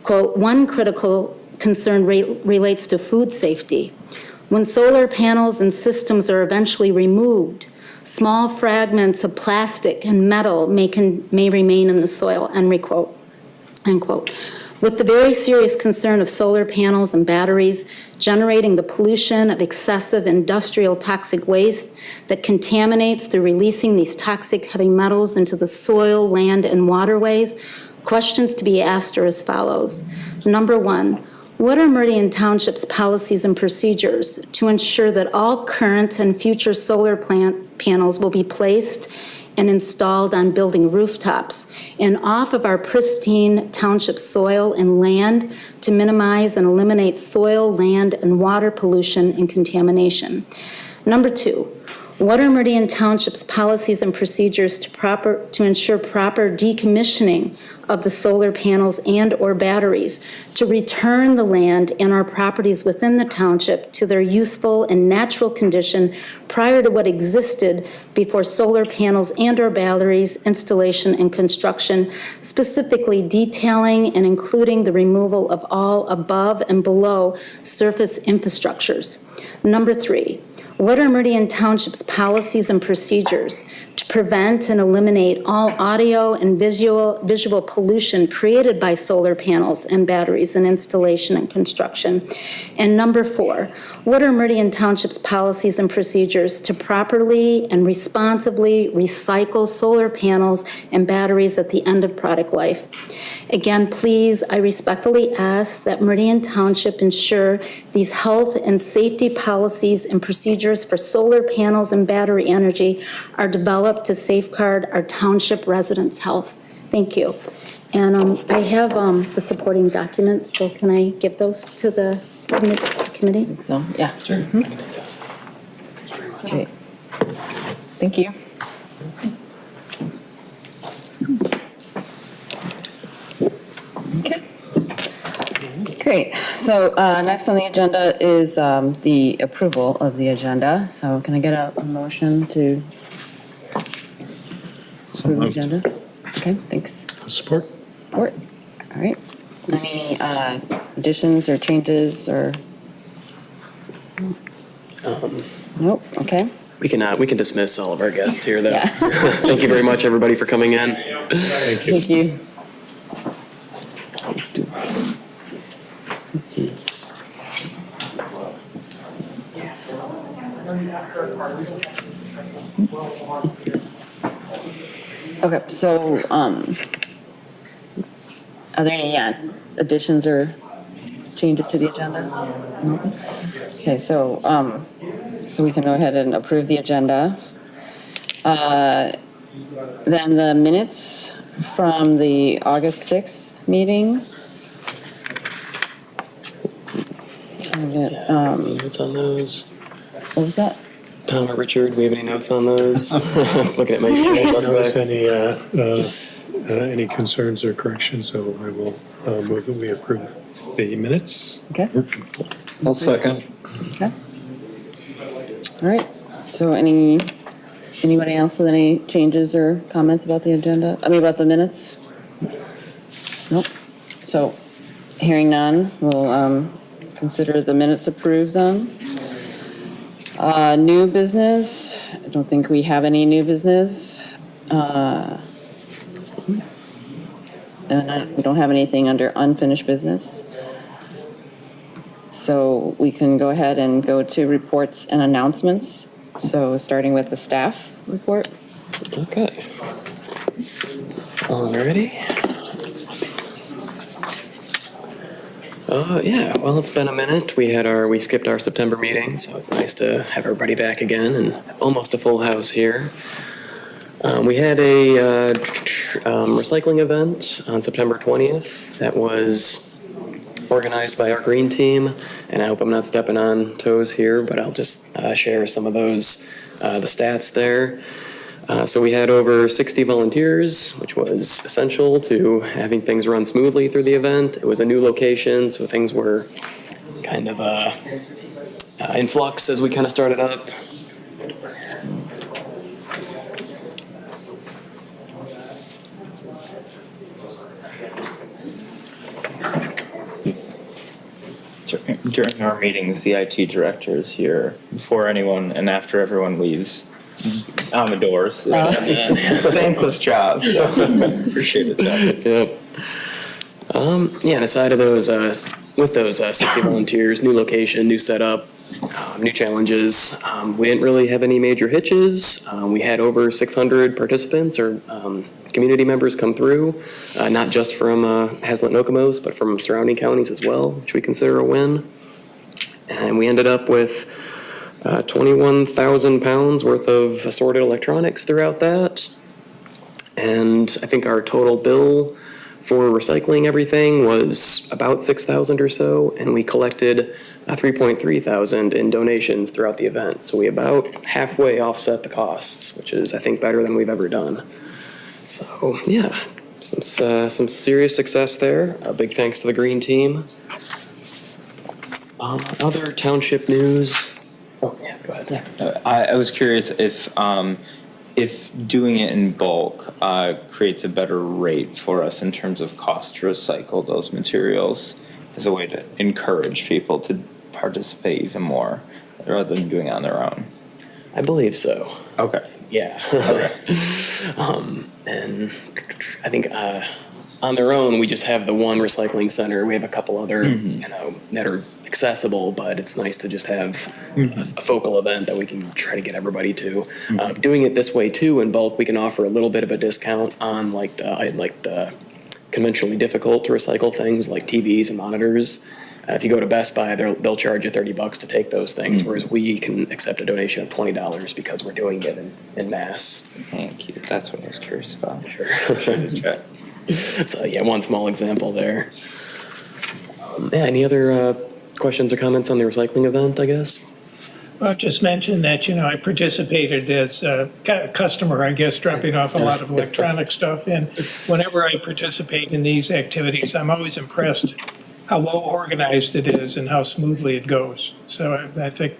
quote, one critical concern relates to food safety. When solar panels and systems are eventually removed, small fragments of plastic and metal may remain in the soil, end quote. With the very serious concern of solar panels and batteries generating the pollution of excessive industrial toxic waste that contaminates through releasing these toxic heavy metals into the soil, land, and waterways, questions to be asked are as follows. Number one, What are Meridian Township's policies and procedures to ensure that all current and future solar panels will be placed and installed on building rooftops and off of our pristine township soil and land to minimize and eliminate soil, land, and water pollution and contamination? Number 2, what are Meridian Township's policies and procedures to ensure proper decommissioning of the solar panels and/or batteries to return the land and our properties within the township to their useful and natural condition prior to what existed before solar panels and/or batteries installation and construction, specifically detailing and including the removal of all above and below surface infrastructures? Number 3, what are Meridian Township's policies and procedures to prevent and eliminate all audio and visual pollution created by solar panels and batteries in installation and construction? And number 4, what are Meridian Township's policies and procedures to properly and responsibly recycle solar panels and batteries at the end of product life? Again, please, I respectfully ask that Meridian Township ensure these health and safety policies and procedures for solar panels and battery energy are developed to safeguard our township residents' health. Thank you. And I have the supporting documents, so can I give those to the committee? I think so, yeah. Sure. Mhm. I can take this. Great. Thank you. Okay. Great. So next on the agenda is the approval of the agenda. So can I get a motion to approve the agenda? Okay, thanks. Support? Support. All right. Any additions or changes or? Nope, okay. We can dismiss all of our guests here, though. Yeah. Thank you very much, everybody, for coming in. Thank you. Thank you. Okay, so, are there any additions or changes to the agenda? No? Okay, so we can go ahead and approve the agenda. Then the minutes from the August 6th meeting. Notes on those? What was that? Tom or Richard, do we have any notes on those? Looking at my usual suspects. Any concerns or corrections, so I will move that we approve the minutes. Okay. I'll second. Okay. All right. So anybody else with any changes or comments about the agenda? I mean, about the minutes? Nope. So hearing none, we'll consider the minutes approved then. New business. I don't think we have any new business. And we don't have anything under unfinished business. So we can go ahead and go to reports and announcements. So starting with the staff report. Okay. Alrighty. Yeah, well, it's been a minute. We skipped our September meeting, so it's nice to have everybody back again and almost a full house here. We had a recycling event on September 20th that was organized by our green team, and I hope I'm not stepping on toes here, but I'll just share some of those, the stats there. So we had over 60 volunteers, which was essential to having things run smoothly through the event. It was a new location, so things were kind of in flux as we kind of started up. During our meetings, the IT director is here before anyone and after everyone leaves. Amador's. Thankless job. So appreciate it. Yep. Yeah, and aside of those, with those 60 volunteers, new location, new setup, new challenges, we didn't really have any major hitches. We had over 600 participants or community community members come through, not just from Hazlet and Okemos, but from surrounding counties as well, which we consider a win. And we ended up with 21,000 pounds worth of assorted electronics throughout that. And I think our total bill for recycling everything was about 6,000 or so, and we collected 3.3 thousand in donations throughout the event. So we about halfway offset the costs, which is, I think, better than we've ever done. So yeah, some serious success there. A big thanks to the green team. Other township news. Oh yeah, go ahead. I was curious if doing it in bulk creates a better rate for us in terms of cost to recycle those materials as a way to encourage people to participate even more rather than doing it on their own. I believe so. Okay. Yeah. Okay. And I think on their own, we just have the one recycling center. We have a couple other, that are accessible, but it's nice to just have a focal event that we can try to get everybody to. Doing it this way too, in bulk, we can offer a little bit of a discount on like the conventionally difficult to recycle things like TVs and monitors. If you go to Best Buy, they'll charge you $30 to take those things, whereas we can accept a donation of $20 because we're doing it in mass. Thank you. That's what I was curious about. Sure. So yeah, one small example there. Any other questions or comments on the recycling event, I guess? Well, just mention that, I participated as a customer, I guess, dropping off a lot of electronic stuff. And whenever I participate in these activities, I'm always impressed how well organized it is and how smoothly it goes. So I think,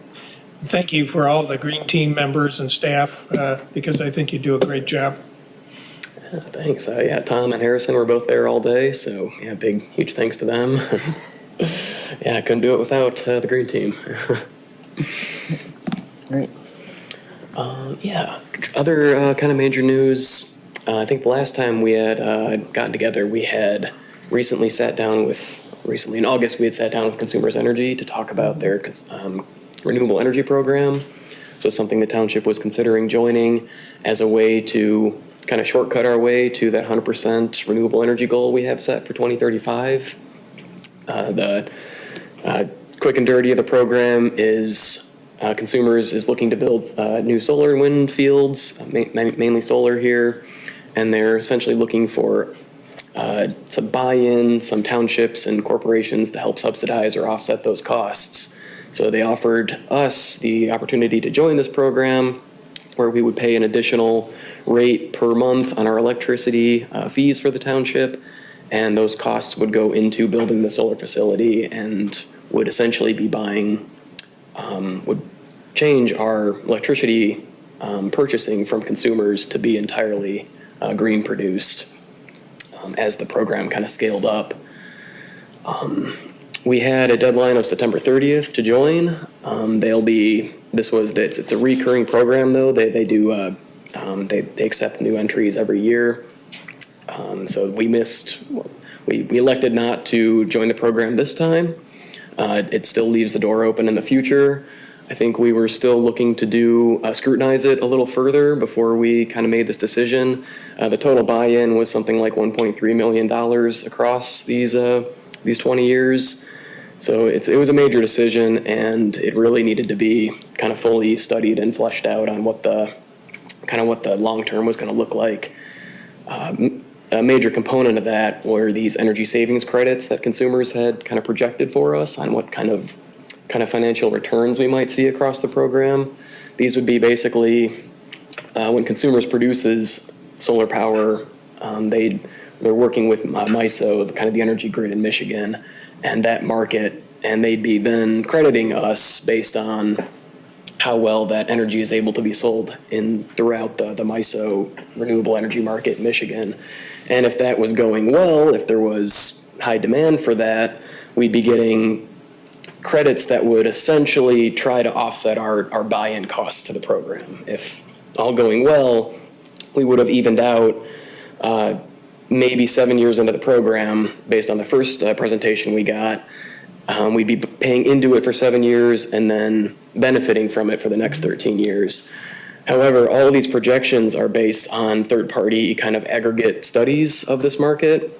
thank you for all the green team members and staff, because I think you do a great job. Thanks. Yeah, Tom and Harrison were both there all day, so yeah, huge thanks to them. Yeah, I couldn't do it without the green team. That's great. Yeah, other kind of major news. I think the last time we had gotten together, we had recently in August, we had sat down with Consumers Energy to talk about their renewable energy program. So something the township was considering joining as a way to kind of shortcut our way to that 100% renewable energy goal we have set for 2035. The quick and dirty of the program is Consumers is looking to build new solar and wind fields, mainly solar here, and they're essentially looking for some buy-in, some townships and corporations to help subsidize or offset those costs. So they offered us the opportunity to join this program where we would pay an additional rate per month on our electricity fees for the township, and those costs would go into building the solar facility and would essentially be would change our electricity purchasing from Consumers to be entirely green produced as the program kind of scaled up. We had a deadline of September 30th to join. It's a recurring program though. They do, they accept new entries every year. So we elected not to join the program this time. It still leaves the door open in the future. I think we were still looking to scrutinize it a little further before we kind of made this decision. The total buy-in was something like $1.3 million across these 20 years. So it was a major decision, and it really needed to be kind of fully studied and fleshed out on what the long term was going to look like. A major component of that were these energy savings credits that Consumers had kind of projected for us on what kind of financial returns we might see across the program. These would be basically when Consumers produces solar power, they're working with MISO, the energy grid in Michigan, and that market, and they'd be then crediting us based on how well that energy is able to be sold throughout the MISO renewable energy market in Michigan. And if that was going well, if there was high demand for that, we'd be getting credits that would essentially try to offset our buy-in costs to the program. If all going well, we would have evened out maybe 7 years into the program based on the first presentation we got. We'd be paying into it for 7 years and then benefiting from it for the next 13 years. However, all of these projections are based on third-party kind of aggregate studies of this market.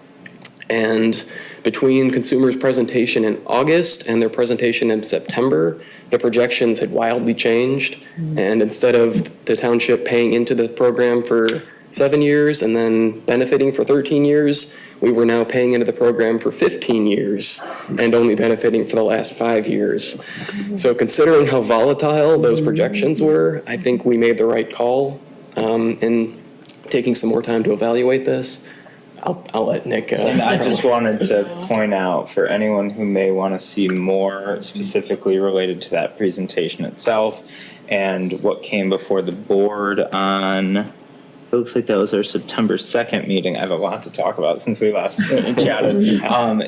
And between consumers' presentation in August and their presentation in September, the projections had wildly changed. And instead of the township paying into the program for 7 years and then benefiting for 13 years, we were now paying into the program for 15 years and only benefiting for the last 5 years. So considering how volatile those projections were, I think we made the right call in taking some more time to evaluate this. I'll let Nick. And I just wanted to point out for anyone who may want to see more specifically related to that presentation itself and what came before the board on, it looks like that was our September 2nd meeting. I have a lot to talk about since we last chatted.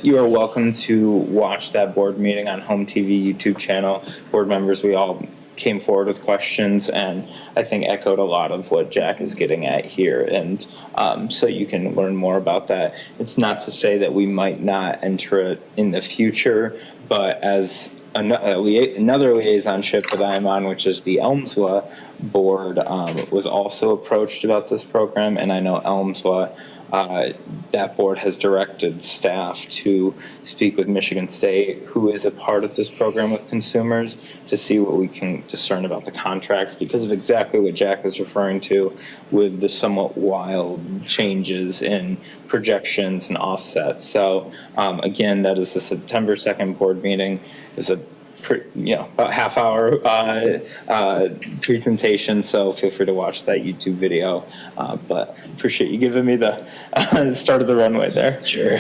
You are welcome to watch that board meeting on Home TV YouTube channel. Board members, we all came forward with questions and I think echoed a lot of what Jack is getting at here. And so you can learn more about that. It's not to say that we might not enter it in the future, but as another liaisonship that I'm on, which is the Elmswa board, was also approached about this program. And I know Elmswa, that board has directed staff to speak with Michigan State, who is a part of this program with consumers, to see what we can discern about the contracts because of exactly what Jack is referring to with the somewhat wild changes in projections and offsets. So again, that is the September 2nd board meeting. It's a about half-hour presentation, so feel free to watch that YouTube video. But appreciate you giving me the start of the runway there. Sure.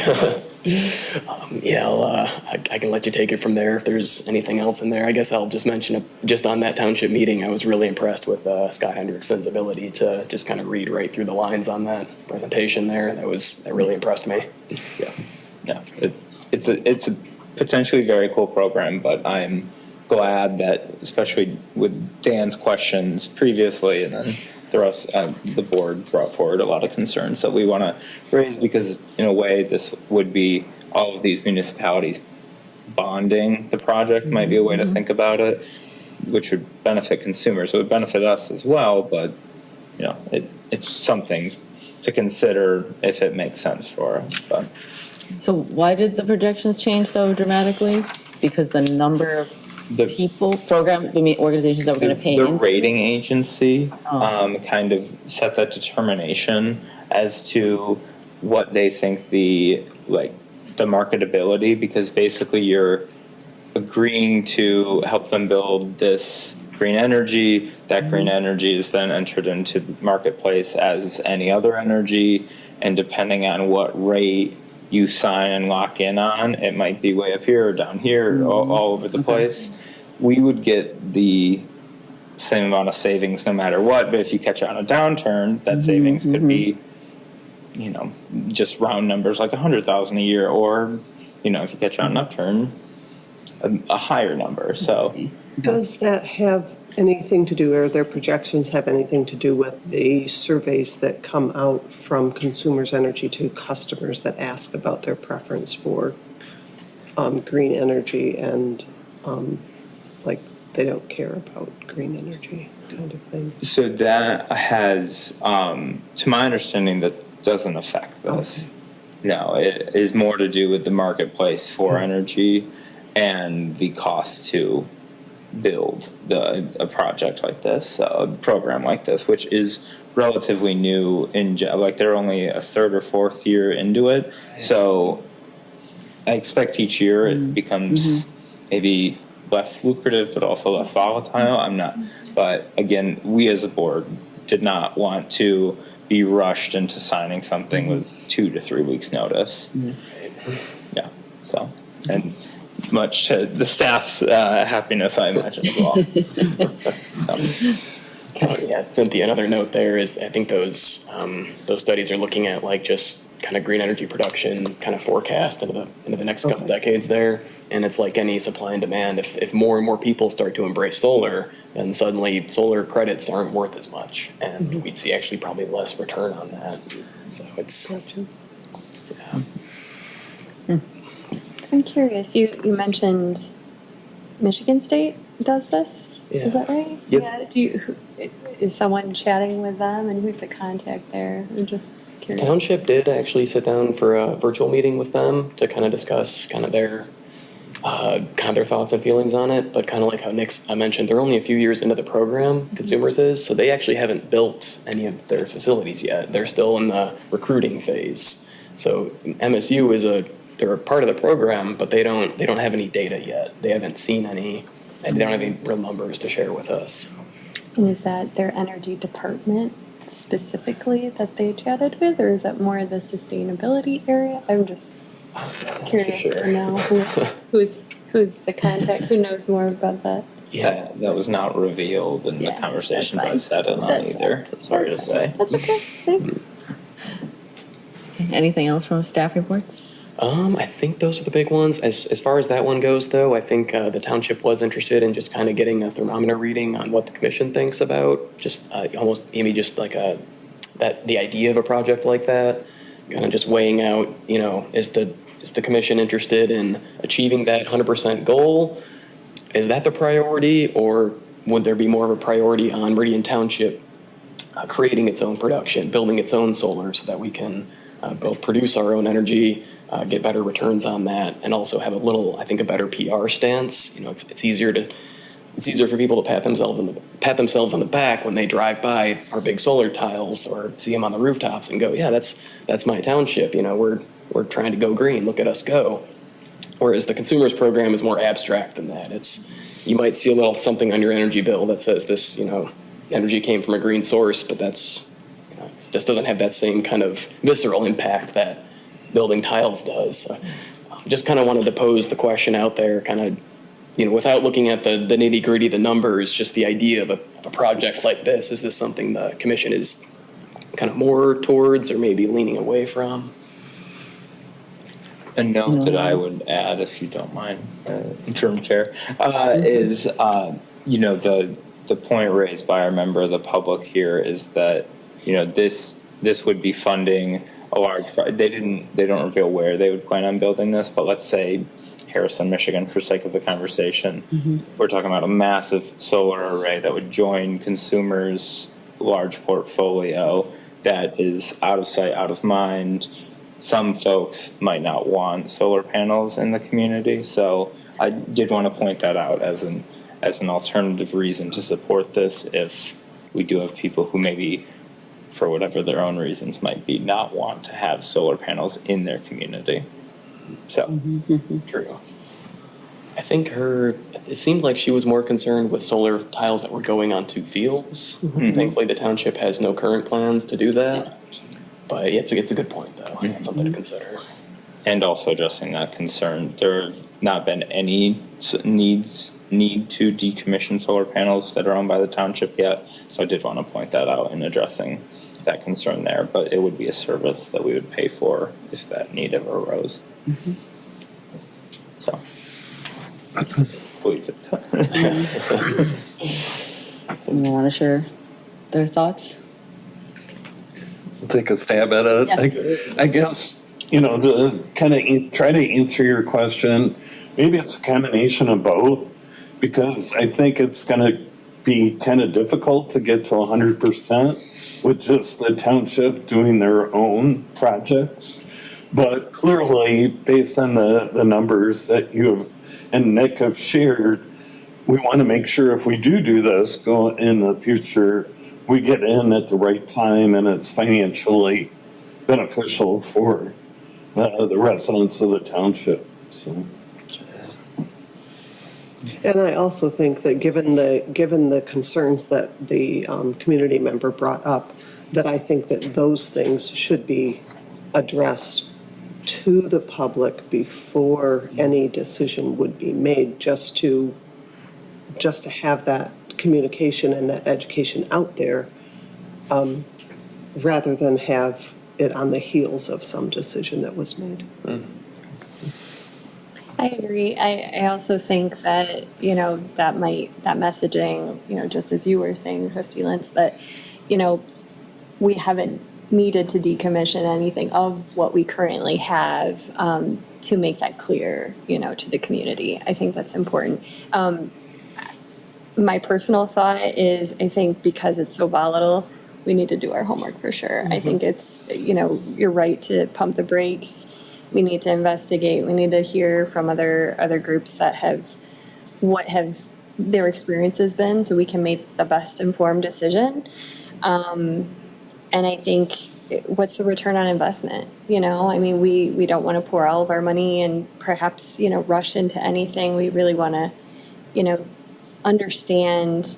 I can let you take it from there if there's anything else in there. I guess I'll just mention, just on that township meeting, I was really impressed with Scott Hendrickson's ability to just kind of read right through the lines on that presentation there. That really impressed me. Yeah. It's a potentially very cool program, but I'm glad that, especially with Dan's questions previously, and then the rest, the board brought forward a lot of concerns that we want to raise, because in a way this would be all of these municipalities bonding the project might be a way to think about it, which would benefit consumers. It would benefit us as well, but it's something to consider if it makes sense for us. But So why did the projections change so dramatically? Because the number of organizations that were going to pay the into rating agency kind of set that determination as to what they think the marketability, because basically you're agreeing to help them build this green energy. That green energy is then entered into the marketplace as any other energy, and depending on what rate you sign and lock in on, it might be way up here or down here, all over the place. We would get the same amount of savings no matter what, but if you catch on a downturn, that savings could be, just round numbers like 100,000 a year, or, if you catch on an upturn, a higher number. So does that have anything to do, or their projections have anything to do with the surveys that come out from Consumers Energy to customers that ask about their preference for green energy and they don't care about green energy kind of thing? So that has, to my understanding, that doesn't affect this. Okay. No, it is more to do with the marketplace for energy and the cost to build a project like this, a program like this, which is relatively new they're only a third or fourth year into it. So I expect each year it becomes maybe less lucrative, but also less volatile. But again, we as a board did not want to be rushed into signing something with 2 to 3 weeks notice. Yeah. So, and much to the staff's happiness, I imagine, as well. Cynthia, another note there is I think those studies are looking at just kind of green energy production kind of forecast into the next couple decades there. And it's like any supply and demand. If more and more people start to embrace solar, then suddenly solar credits aren't worth as much, and we'd see actually probably less return on that. So it's. I'm curious, you mentioned Michigan State? does this. Yeah. Is that right? Yep. Yeah. Is someone chatting with them, and who's the contact there? I'm just curious. Township did actually sit down for a virtual meeting with them to kind of discuss kind of their thoughts and feelings on it. But kind of like how I mentioned, they're only a few years into the program, Consumers is, so they actually haven't built any of their facilities yet. They're still in the recruiting phase. So MSU they're a part of the program, but they don't have any data yet. They haven't seen any, and they don't have any real numbers to share with us. And is that their energy department specifically that they chatted with, or is that more the sustainability area? I'm just curious to know who's the contact, who knows more about that. Yeah, that was not revealed in the conversation, but I sat in on either. Sorry to say. That's okay, thanks. Anything else from staff reports? I think those are the big ones. As far as that one goes, though, I think the township was interested in just kind of getting a thermometer reading on what the commission thinks about just almost maybe just like the idea of a project like that, kind of just weighing out, is the commission interested in achieving that 100% goal? Is that the priority, or would there be more of a priority on Meridian Township creating its own production, building its own solar so that we can both produce our own energy, get better returns on that, and also have a better PR stance. It's easier for people to pat themselves on the back when they drive by our big solar tiles or see them on the rooftops and go, yeah, that's my township. We're trying to go green. Look at us go. Whereas the consumers program is more abstract than that. You might see a little something on your energy bill that says this, energy came from a green source, but it just doesn't have that same kind of visceral impact that building tiles does. So just kind of wanted to pose the question out there, kind of, without looking at the nitty gritty, the numbers, just the idea of a project like this. Is this something the commission is kind of more towards or maybe leaning away from? A note that I would add, if you don't mind, Interim Chair, is, the point raised by our member of the public here is that, this would be funding a large, they don't reveal where they would plan on building this, but let's say Harrison, Michigan, for sake of the conversation. We're talking about a massive solar array that would join Consumers' large portfolio that is out of sight, out of mind. Some folks might not want solar panels in the community, so I did want to point that out as an alternative reason to support this if we do have people who maybe, for whatever their own reasons might be, not want to have solar panels in their community. So, True. I think it seemed like she was more concerned with solar tiles that were going onto fields. Thankfully, the township has no current plans to do that. But it's a good point, though. That's something to consider. And also addressing that concern, there have not been any need to decommission solar panels that are owned by the township yet. So I did want to point that out in addressing that concern there. But it would be a service that we would pay for if that need ever arose. So, please. You want to share their thoughts? Take a stab at it. Yeah. I guess, to kind of try to answer your question, maybe it's a combination of both, because I think it's going to be kind of difficult to get to 100% with just the township doing their own projects. But clearly, based on the numbers that you have and Nick have shared, we want to make sure if we do this go in the future, we get in at the right time and it's financially beneficial for the residents of the township. So. And I also think that given the concerns that the community member brought up, that I think that those things should be addressed to the public before any decision would be made, just to have that communication and that education out there, rather than have it on the heels of some decision that was made. I agree. I also think that, that messaging, just as you were saying, Trustee Lentz, that, we haven't needed to decommission anything of what we currently have to make that clear, to the community. I think that's important. my personal thought is, I think because it's so volatile, we need to do our homework for sure. I think it's, you're right to pump the brakes. We need to investigate. We need to hear from other groups that what have their experiences been, so we can make the best informed decision. And I think, what's the return on investment? I mean, we don't want to pour all of our money and perhaps, rush into anything. We really want to, understand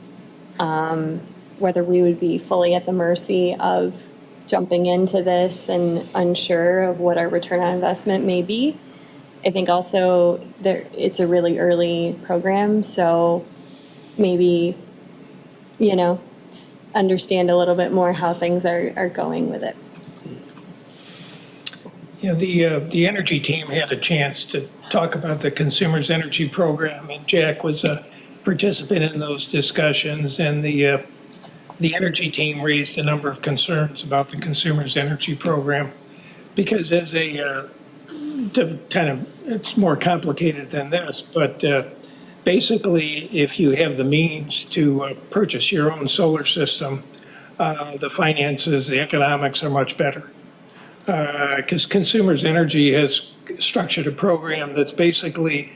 whether we would be fully at the mercy of jumping into this and unsure of what our return on investment may be. I think also it's a really early program, so maybe, understand a little bit more how things are going with it. The energy team had a chance to talk about the Consumers Energy Program, and Jack was a participant in those discussions, and the energy team raised a number of concerns about the Consumers Energy Program, because it's more complicated than this, but basically, if you have the means to purchase your own solar system, the finances, the economics are much better. Because Consumers Energy has structured a program that's basically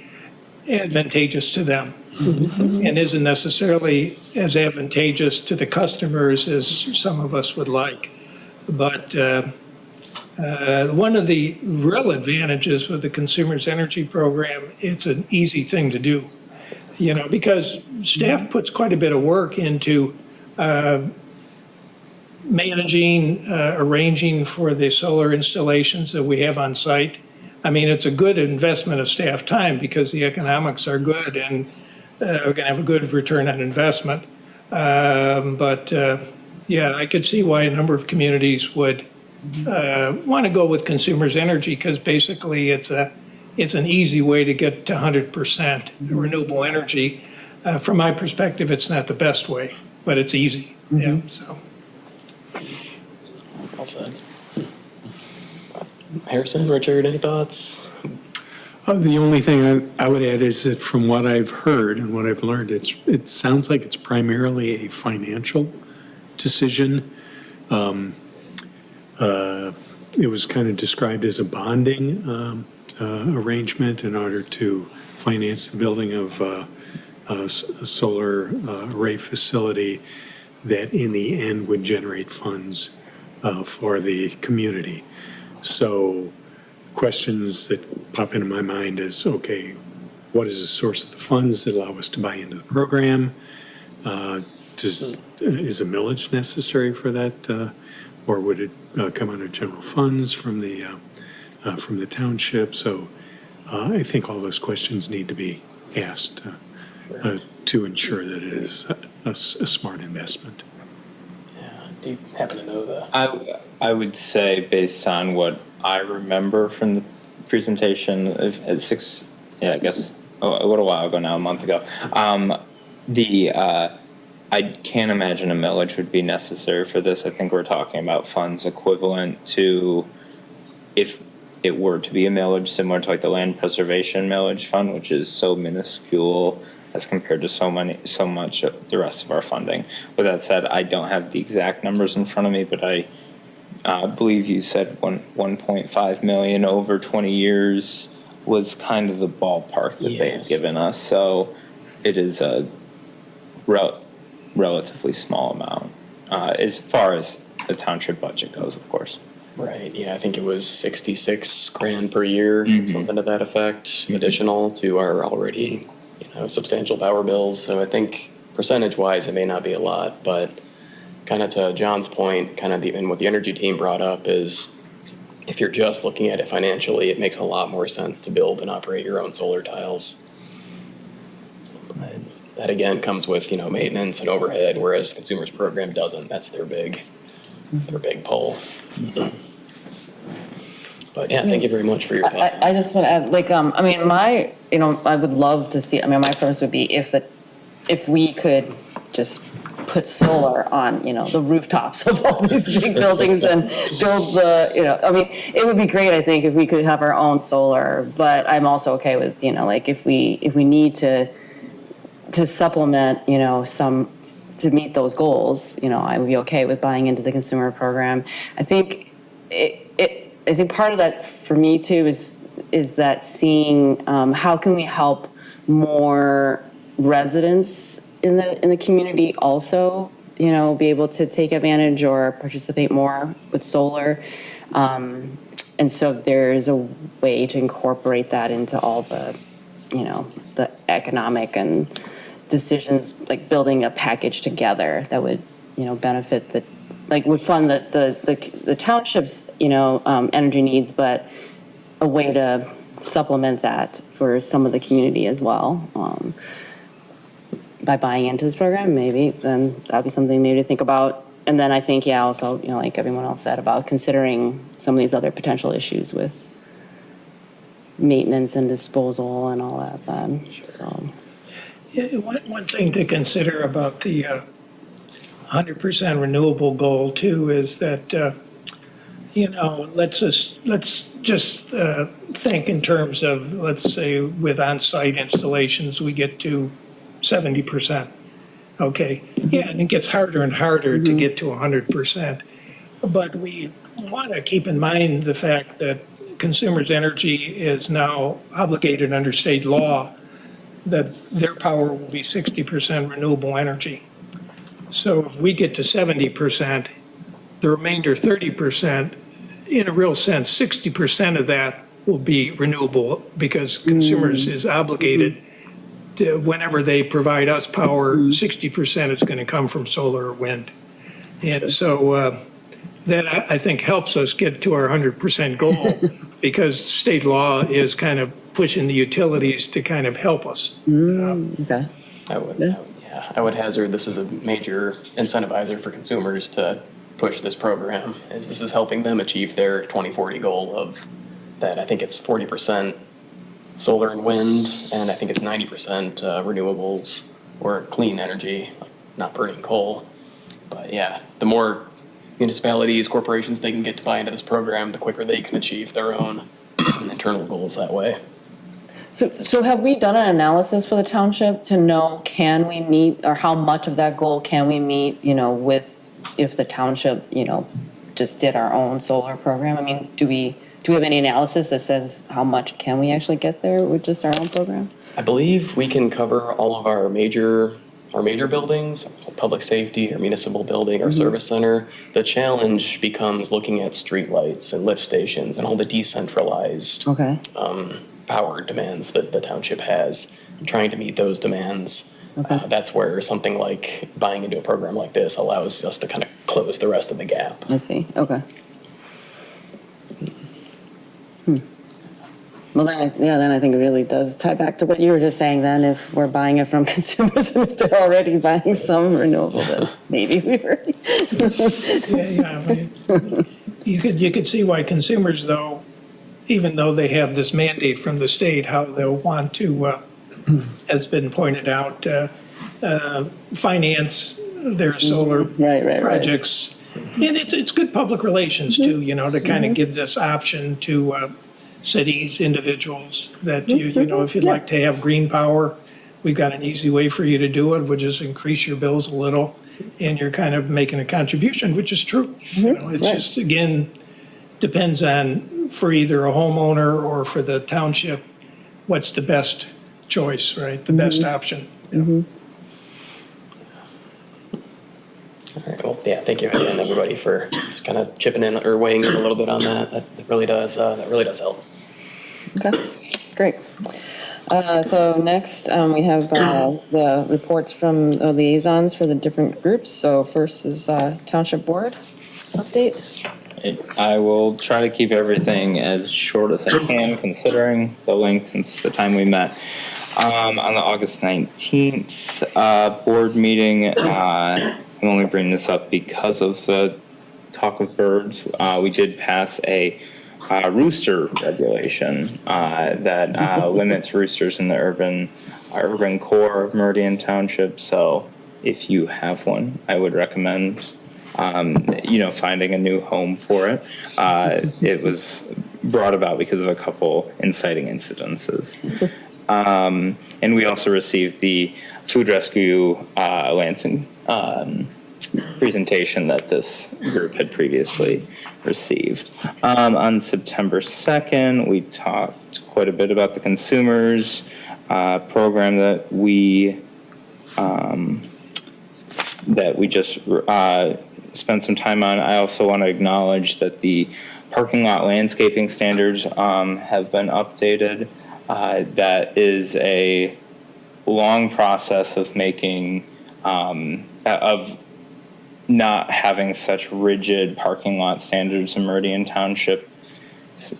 advantageous to them and isn't necessarily as advantageous to the customers as some of us would like. But one of the real advantages with the Consumers Energy Program, it's an easy thing to do, because staff puts quite a bit of work into managing, arranging for the solar installations that we have on site. I mean, it's a good investment of staff time because the economics are good and we're going to have a good return on investment. But I could see why a number of communities would want to go with Consumers Energy, because basically it's an easy way to get to 100% renewable energy. From my perspective, it's not the best way, but it's easy. Yeah, so. Well said. Harrison, Richard, any thoughts? The only thing I would add is that from what I've heard and what I've learned, it sounds like it's primarily a financial decision. It was kind of described as a bonding arrangement in order to finance the building of a solar array facility that in the end would generate funds for the community. So questions that pop into my mind is, okay, what is the source of the funds that allow us to buy into the program? Is a millage necessary for that? Or would it come out of general funds from the township? So I think all those questions need to be asked to ensure that it is a smart investment. Yeah. Do you happen to know the? I would say, based on what I remember from the presentation at a little while ago now, a month ago, I can't imagine a millage would be necessary for this. I think we're talking about funds equivalent to, if it were to be a millage, similar to like the land preservation millage fund, which is so minuscule as compared to so much of the rest of our funding. With that said, I don't have the exact numbers in front of me, but I believe you said 1.5 million over 20 years was kind of the ballpark that they had given us. So it is a relatively small amount as far as the township budget goes, of course. Right. Yeah, I think it was 66 grand per year, something to that effect, additional to our already, substantial power bills. So I think percentage-wise, it may not be a lot, but kind of to John's point, and what the energy team brought up is, if you're just looking at it financially, it makes a lot more sense to build and operate your own solar tiles. That again comes with, maintenance and overhead, whereas Consumers Program doesn't. That's their big pull. But yeah, thank you very much for your thoughts. I just want to add, I would love to see, my preference would be if we could just put solar on, the rooftops of all these big buildings and build it would be great, I think, if we could have our own solar, but I'm also okay with, if we need to to supplement, to meet those goals, I would be okay with buying into the consumer program. I think I think part of that for me too is that seeing how can we help more residents in the community also, be able to take advantage or participate more with solar. And so if there's a way to incorporate that into all the, the economic and decisions, like building a package together that would, benefit would fund the township's, energy needs, but a way to supplement that for some of the community as well. By buying into this program, maybe, then that'd be something maybe to think about. And then I think, also, like everyone else said, about considering some of these other potential issues with maintenance and disposal and all that then, so. Yeah, one thing to consider about the 100% renewable goal too is that, let's just think in terms of, let's say, with on-site installations, we get to 70%. Okay, yeah, and it gets harder and harder to get to 100%. But we want to keep in mind the fact that Consumers Energy is now obligated under state law that their power will be 60% renewable energy. So if we get to 70%, the remainder 30%, in a real sense, 60% of that will be renewable because Consumers is obligated to, whenever they provide us power, 60% is going to come from solar or wind. And so that I think helps us get to our 100% goal because state law is kind of pushing the utilities to kind of help us. Okay. I would hazard this is a major incentivizer for consumers to push this program, as this is helping them achieve their 2040 goal of that. I think it's 40% solar and wind, and I think it's 90% renewables or clean energy, not burning coal. But yeah, the more municipalities, corporations they can get to buy into this program, the quicker they can achieve their own internal goals that way. So have we done an analysis for the township to know can we meet, or how much of that goal can we meet, with, if the township, just did our own solar program? I mean, do we have any analysis that says how much can we actually get there with just our own program? I believe we can cover all of our major buildings, public safety, our municipal building, our service center. The challenge becomes looking at streetlights and lift stations and all the decentralized power demands that the township has, trying to meet those demands. That's where something like buying into a program like this allows us to kind of close the rest of the gap. I see, okay. Well, then I think it really does tie back to what you were just saying then, if we're buying it from consumers and if they're already buying some renewable, then maybe we were. You could see why consumers, though, even though they have this mandate from the state, how they'll want to, has been pointed out, finance their solar projects. And it's good public relations too, to kind of give this option to cities, individuals, that if you'd like to have green power, we've got an easy way for you to do it. We'll just increase your bills a little, and you're kind of making a contribution, which is true. It's just, again, depends on, for either a homeowner or for the township, what's the best choice, right? The best option. All right, well, yeah, thank you again, everybody, for just kind of chipping in or weighing in a little bit on that. That really does help. Okay, great. So next, we have the reports from the liaisons for the different groups. So first is Township Board update. I will try to keep everything as short as I can, considering the length since the time we met. On the August 19th board meeting, I'm only bringing this up because of the talk of birds. We did pass a rooster regulation that limits roosters in the urban core of Meridian Township. So if you have one, I would recommend finding a new home for it. It was brought about because of a couple inciting incidences. And we also received the food rescue Lansing presentation that this group had previously received. On September 2nd, we talked quite a bit about the consumers program that we just spent some time on. I also want to acknowledge that the parking lot landscaping standards have been updated. That is a long process of making, of not having such rigid parking lot standards in Meridian Township.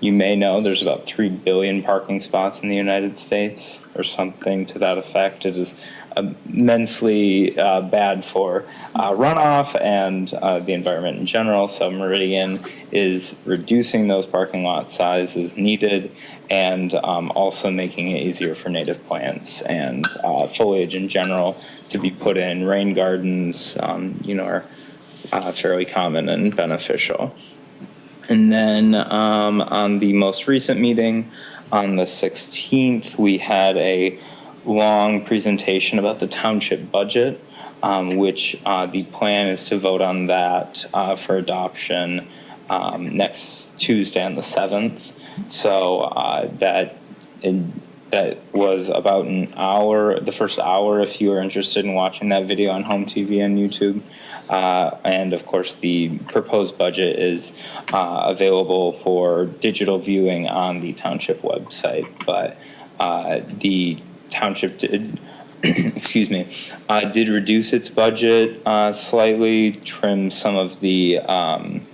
You may know there's about 3 billion parking spots in the United States or something to that effect. It is immensely bad for runoff and the environment in general. So Meridian is reducing those parking lot sizes needed and also making it easier for native plants and foliage in general to be put in. Rain gardens, are fairly common and beneficial. And then on the most recent meeting, on the 16th, we had a long presentation about the township budget, which the plan is to vote on that for adoption next Tuesday on the 7th. So that was about an hour, the first hour, if you are interested in watching that video on home TV and YouTube. And of course, the proposed budget is available for digital viewing on the township website. But the township did, did reduce its budget slightly, trim some of the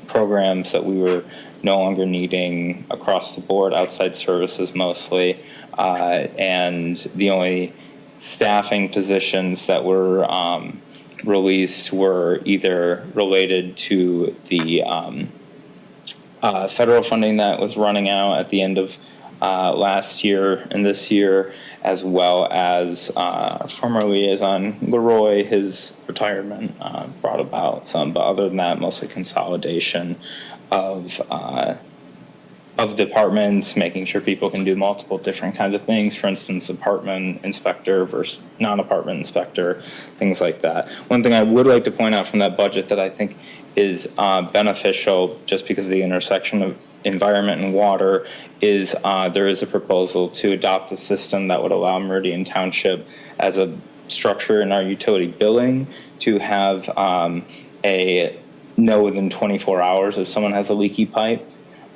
programs that we were no longer needing across the board, outside services mostly, and the only staffing positions that were released were either related to the federal funding that was running out at the end of last year and this year, as well as former liaison Leroy, his retirement brought about some, but other than that, mostly consolidation of departments, making sure people can do multiple different kinds of things. For instance, apartment inspector versus non-apartment inspector, things like that. One thing I would like to point out from that budget that I think is beneficial, just because of the intersection of environment and water, is there is a proposal to adopt a system that would allow Meridian Township, as a structure in our utility billing, to have a know within 24 hours if someone has a leaky pipe,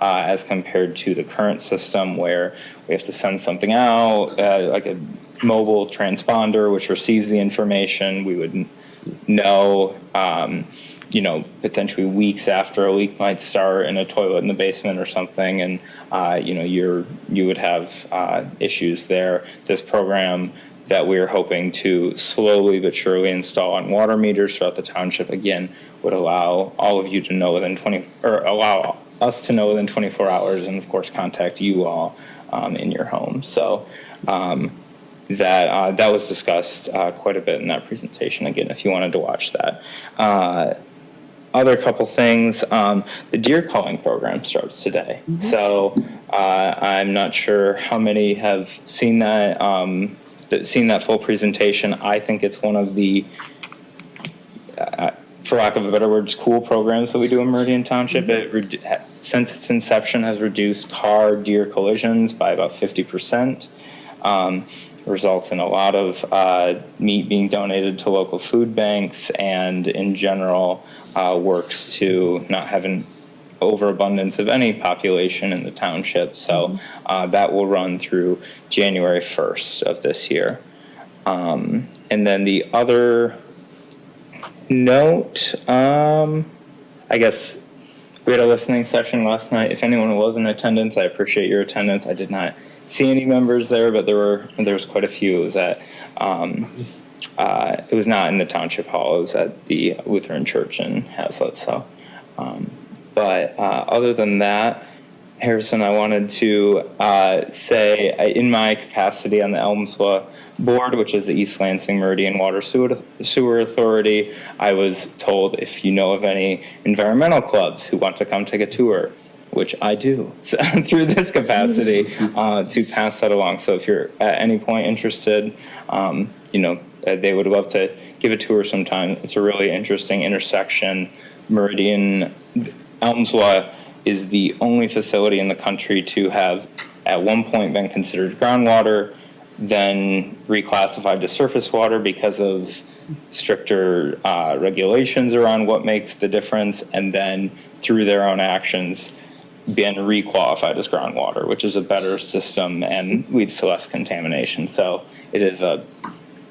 as compared to the current system where we have to send something out, like a mobile transponder, which receives the information. We would know, potentially weeks after a leak might start in a toilet in the basement or something, and you would have issues there. This program that we're hoping to slowly but surely install on water meters throughout the township, again, would allow all of you to know within allow us to know within 24 hours, and of course contact you all in your home. So that was discussed quite a bit in that presentation, again, if you wanted to watch that. Other couple things, the deer calling program starts today. Mm-hmm. So I'm not sure how many have seen that full presentation. I think it's one of the, for lack of a better word, cool programs that we do in Meridian Township. Mm-hmm. Since its inception, has reduced deer collisions by about 50%. Results in a lot of meat being donated to local food banks, and in general works to not have an overabundance of any population in the township. So that will run through January 1st of this year. And then the other note, I guess we had a listening session last night. If anyone was in attendance, I appreciate your attendance. I did not see any members there, but there was quite a few. It was at it was not in the township hall. It was at the Lutheran Church in Hazlet. So, but other than that, Harrison, I wanted to say, in my capacity on the Elmsla board, which is the East Lansing Meridian Water Sewer Authority, I was told if you know of any environmental clubs who want to come take a tour, which I do through this capacity, to pass that along. So if you're at any point interested, they would love to give a tour sometime. It's a really interesting intersection. Meridian, Elmslaw is the only facility in the country to have at one point been considered groundwater, then reclassified to surface water because of stricter regulations around what makes the difference, and then through their own actions been requalified as groundwater, which is a better system and leads to less contamination. So it is a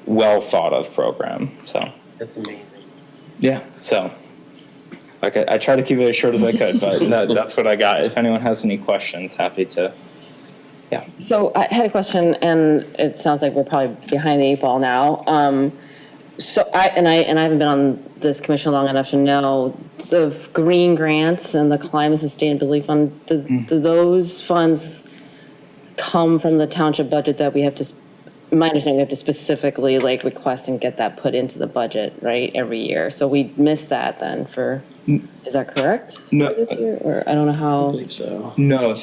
well thought of program. So That's amazing. yeah, so like I try to keep it as short as I could, but that's what I got. If anyone has any questions, happy to. Yeah. So I had a question, and it sounds like we're probably behind the 8 ball now. So I haven't been on this commission long enough to know the green grants and the climate sustainability fund. Do those funds come from the township budget that we have to? My understanding, we have to specifically like request and get that put into the budget, right, every year. So we missed that then for. Is that correct? No. For this year, or I don't know how. I believe so. No.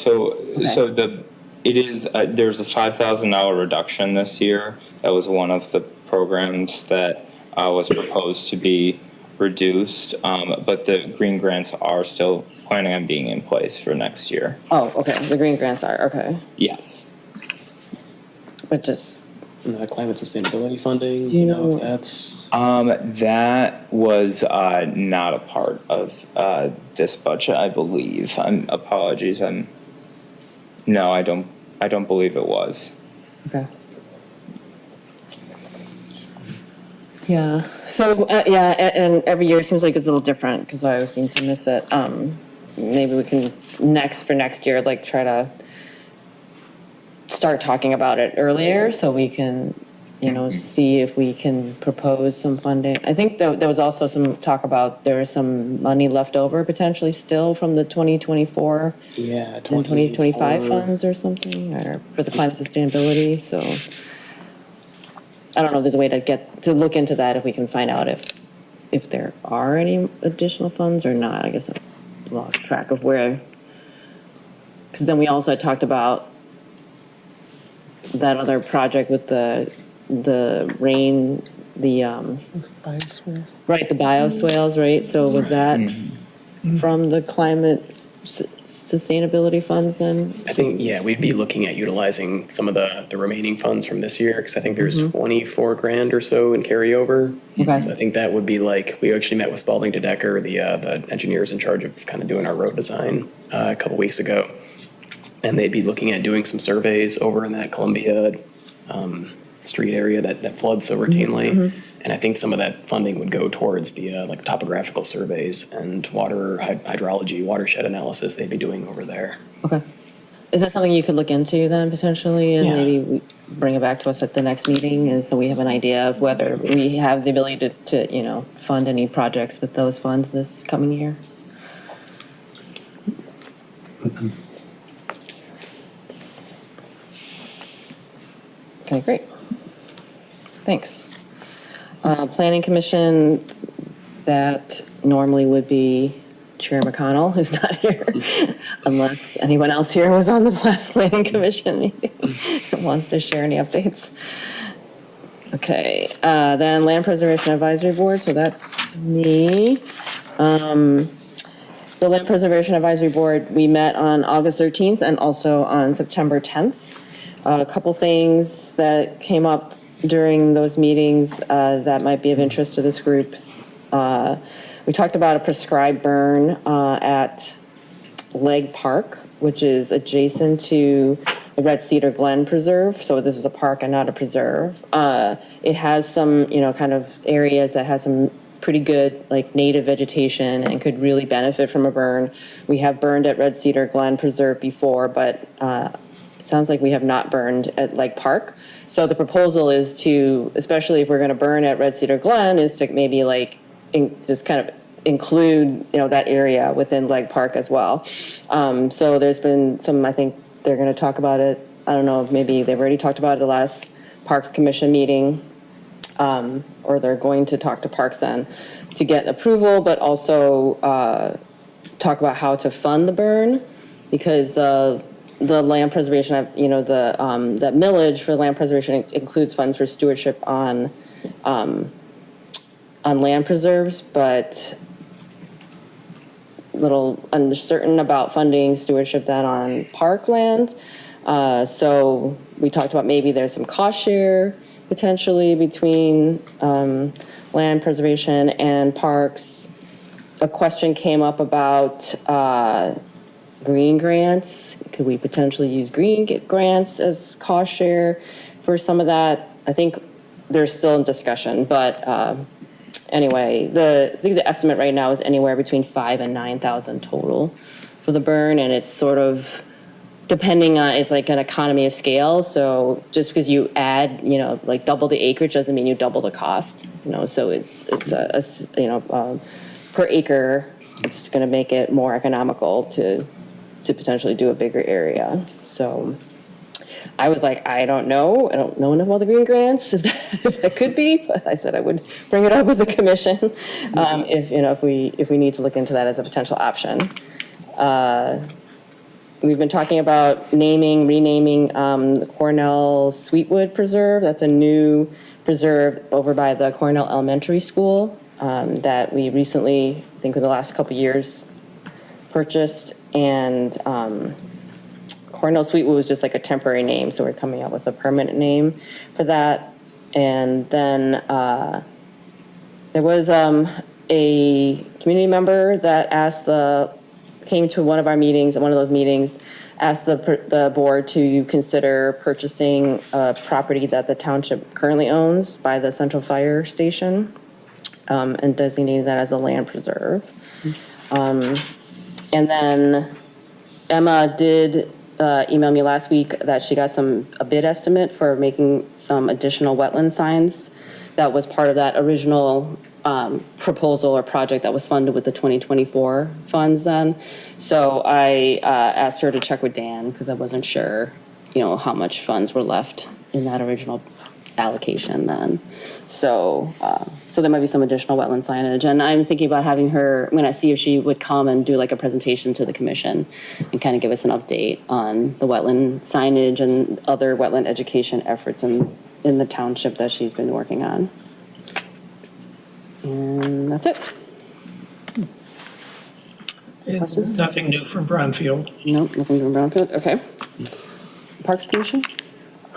It is, there's a $5,000 reduction this year. That was one of the programs that was proposed to be reduced, but the green grants are still planning on being in place for next year. Oh, okay, the green grants are, okay. Yes. But just. And the climate sustainability funding, You know- if that's. That was not a part of this budget, I believe. Apologies. No, I don't believe it was. Okay. Yeah, so, and every year it seems like it's a little different, because I always seem to miss it. Maybe we can, for next year, like, try to start talking about it earlier, so we can, see if we can propose some funding. I think there was also some talk about there is some money left over potentially still from the 2024 Yeah, and 2025 funds or something, or for the climate sustainability, so I don't know if there's a way to look into that, if we can find out if there are any additional funds or not. I guess I lost track of where, because then we also talked about that other project with the rain, right, the bioswales, right? So was that from the climate sustainability funds then? I think, yeah, we'd be looking at utilizing some of the remaining funds from this year, because I think there's 24 grand or so in carryover. Okay. So I think that would be like, we actually met with Spalding to Decker, the engineers in charge of kind of doing our road design a couple weeks ago. And they'd be looking at doing some surveys over in that Columbia street area that floods so routinely. And I think some of that funding would go towards the like topographical surveys and water hydrology, watershed analysis they'd be doing over there. Okay. Is that something you could look into then potentially, and Yeah. maybe bring it back to us at the next meeting, and so we have an idea of whether we have the ability to fund any projects with those funds this coming year? Okay, great. Thanks. Planning Commission, that normally would be Chair McConnell, who's not here, unless anyone else here was on the last Planning Commission meeting and wants to share any updates. Okay, then Land Preservation Advisory Board, so that's me. The Land Preservation Advisory Board, we met on August 13th and also on September 10th. A couple things that came up during those meetings that might be of interest to this group. We talked about a prescribed burn at Legg Park, which is adjacent to the Red Cedar Glen Preserve. So this is a park and not a preserve. It has some, kind of areas that has some pretty good like native vegetation and could really benefit from a burn. We have burned at Red Cedar Glen Preserve before, but it sounds like we have not burned at Legg Park. So the proposal is to, especially if we're going to burn at Red Cedar Glen, is to maybe just kind of include, that area within Legg Park as well. So there's been some, I think they're going to talk about it. I don't know if maybe they've already talked about it at the last Parks Commission meeting, or they're going to talk to Parks then to get approval, but also talk about how to fund the burn. because the land preservation, that millage for land preservation includes funds for stewardship on land preserves, but little uncertain about funding stewardship then on parkland. So we talked about maybe there's some cost share potentially between land preservation and parks. A question came up about green grants. Could we potentially use green grants as cost share for some of that? I think they're still in discussion, but anyway, I think the estimate right now is anywhere between 5,000 and 9,000 total for the burn, and it's sort of depending on, it's like an economy of scale. So just because you add, like double the acreage doesn't mean you double the cost. So it's per acre, it's going to make it more economical to potentially do a bigger area. So I was like, I don't know enough about the green grants, if that could be, but I said I would bring it up with the commission if we need to look into that as a potential option. We've been talking about renaming the Cornell Sweetwood Preserve. That's a new preserve over by the Cornell Elementary School that we recently, I think in the last couple of years, purchased. And Cornell Sweetwood was just like a temporary name, so we're coming up with a permanent name for that. And then there was a community member that came to one of our meetings, one of those meetings, asked the board to consider purchasing a property that the township currently owns by the central fire station and designating that as a land preserve. And then Emma did email me last week that she got a bid estimate for making some additional wetland signs. That was part of that original proposal or project that was funded with the 2024 funds then. So I asked her to check with Dan because I wasn't sure, how much funds were left in that original allocation then. So there might be some additional wetland signage, and I'm thinking about having her, I'm gonna see if she would come and do like a presentation to the commission and kind of give us an update on the wetland signage and other wetland education efforts in the township that she's been working on. And that's it. Questions? Nothing new from Brownfield. Nope, nothing from Brownfield, okay. Parks Commission?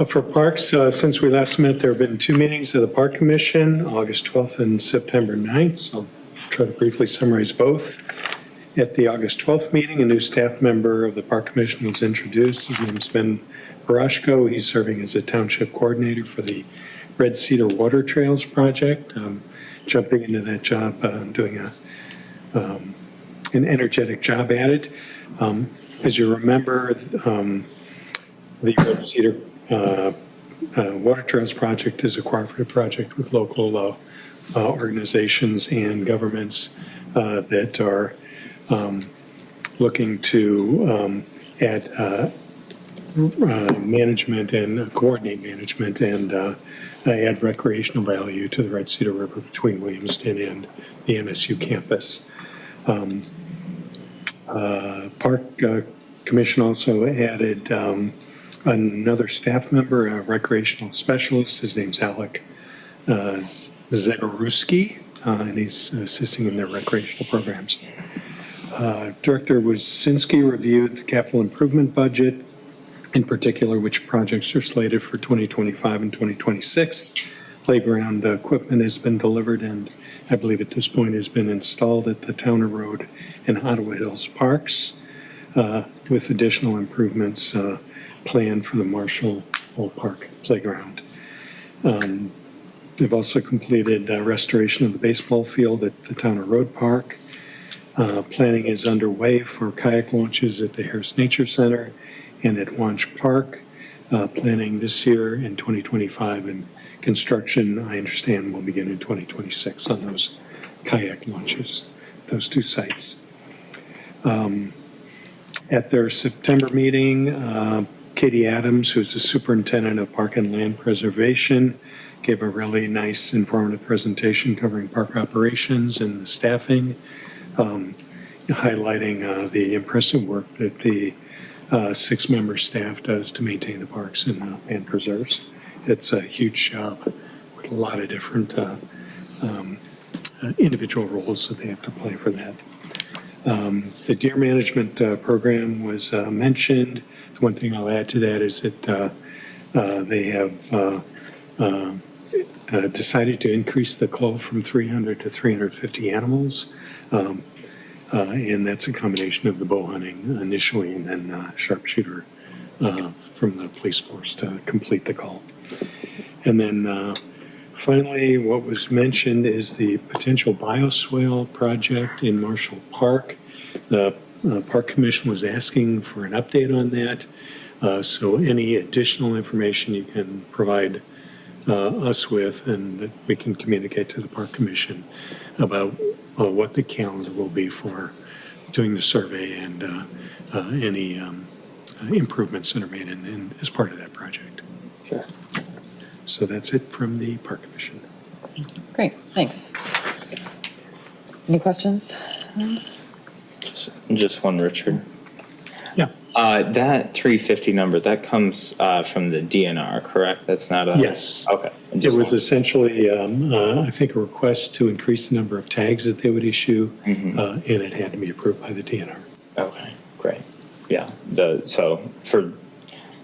For Parks, since we last met, there have been 2 meetings of the Park Commission, August 12th and September 9th. So I'll try to briefly summarize both. At the August 12th meeting, a new staff member of the Park Commission was introduced. His name is Ben Barashko. He's serving as a township coordinator for the Red Cedar Water Trails project. Jumping into that job, doing an energetic job at it. As you remember, the Red Cedar Water Trails project is a cooperative project with local organizations and governments that are looking to add management and coordinate management and add recreational value to the Red Cedar River between Williamston and the MSU campus. Park Commission also added another staff member, a recreational specialist. His name's Alec Zagorowski, and he's assisting in their recreational programs. Director Wazinski reviewed the capital improvement budget, in particular which projects are slated for 2025 and 2026. Playground equipment has been delivered and I believe at this point has been installed at the Towner Road and Ottawa Hills parks, with additional improvements planned for the Marshall Old Park Playground. They've also completed restoration of the baseball field at the Towner Road Park. Planning is underway for kayak launches at the Harris Nature Center and at Wanch Park. Planning this year in 2025, and construction, I understand, will begin in 2026 on those kayak launches, those 2 sites. At their September meeting, Katie Adams, who's the superintendent of Park and Land Preservation, gave a really nice informative presentation covering park operations and the staffing, highlighting the impressive work that the 6-member staff does to maintain the parks and preserves. It's a huge job with a lot of different individual roles that they have to play for that. The deer management program was mentioned. The one thing I'll add to that is that they have decided to increase the cull from 300 to 350 animals. And that's a combination of the bow hunting initially and then sharpshooter from the police force to complete the cull. And then finally, what was mentioned is the potential bioswale project in Marshall Park. The Park Commission was asking for an update on that. So any additional information you can provide us with, and that we can communicate to the Park Commission about what the calendar will be for doing the survey and any improvements that are made as part of that project. Sure. So that's it from the Park Commission. Great, thanks. Any questions? Just one, Richard. Yeah. That 350 number, that comes from the DNR, correct? That's not a... Yes. Okay. It was essentially, I think, a request to increase the number of tags that they would issue, and it had to be approved by the DNR. Okay, great. Yeah,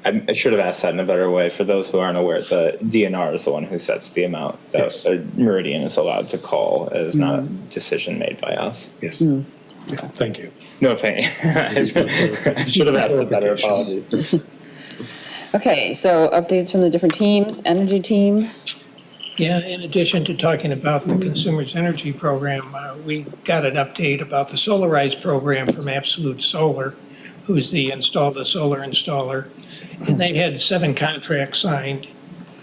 I should have asked that in a better way. For those who aren't aware, the DNR is the one who sets the amount that Meridian is allowed to call. It is not a decision made by us. Yes. Yeah, thank you. No, thank you. I should have asked it better. Apologies. Okay, so updates from the different teams, energy team. Yeah, in addition to talking about the Consumers Energy Program, we got an update about the Solarize program from Absolute Solar, who's the solar installer. And they had 7 contracts signed,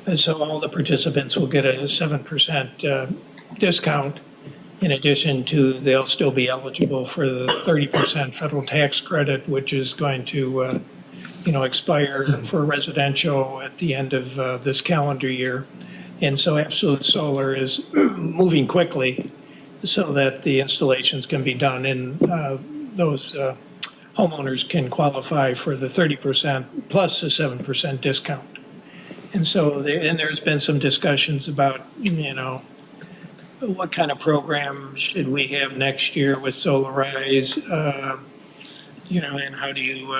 and so all the participants will get a 7% discount. In addition to, they'll still be eligible for the 30% federal tax credit, which is going to, expire for residential at the end of this calendar year. And so Absolute Solar is moving quickly so that the installations can be done and those homeowners can qualify for the 30% plus a 7% discount. And so there's been some discussions about, what kind of program should we have next year with Solarize, and how do you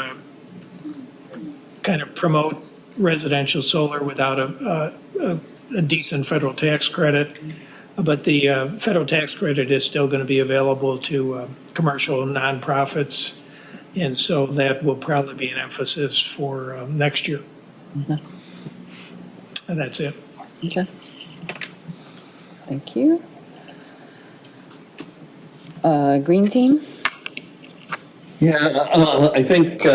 kind of promote residential solar without a decent federal tax credit. But the federal tax credit is still going to be available to commercial nonprofits. And so that will probably be an emphasis for next year. And that's it. Okay. Thank you. Green team? Yeah, I think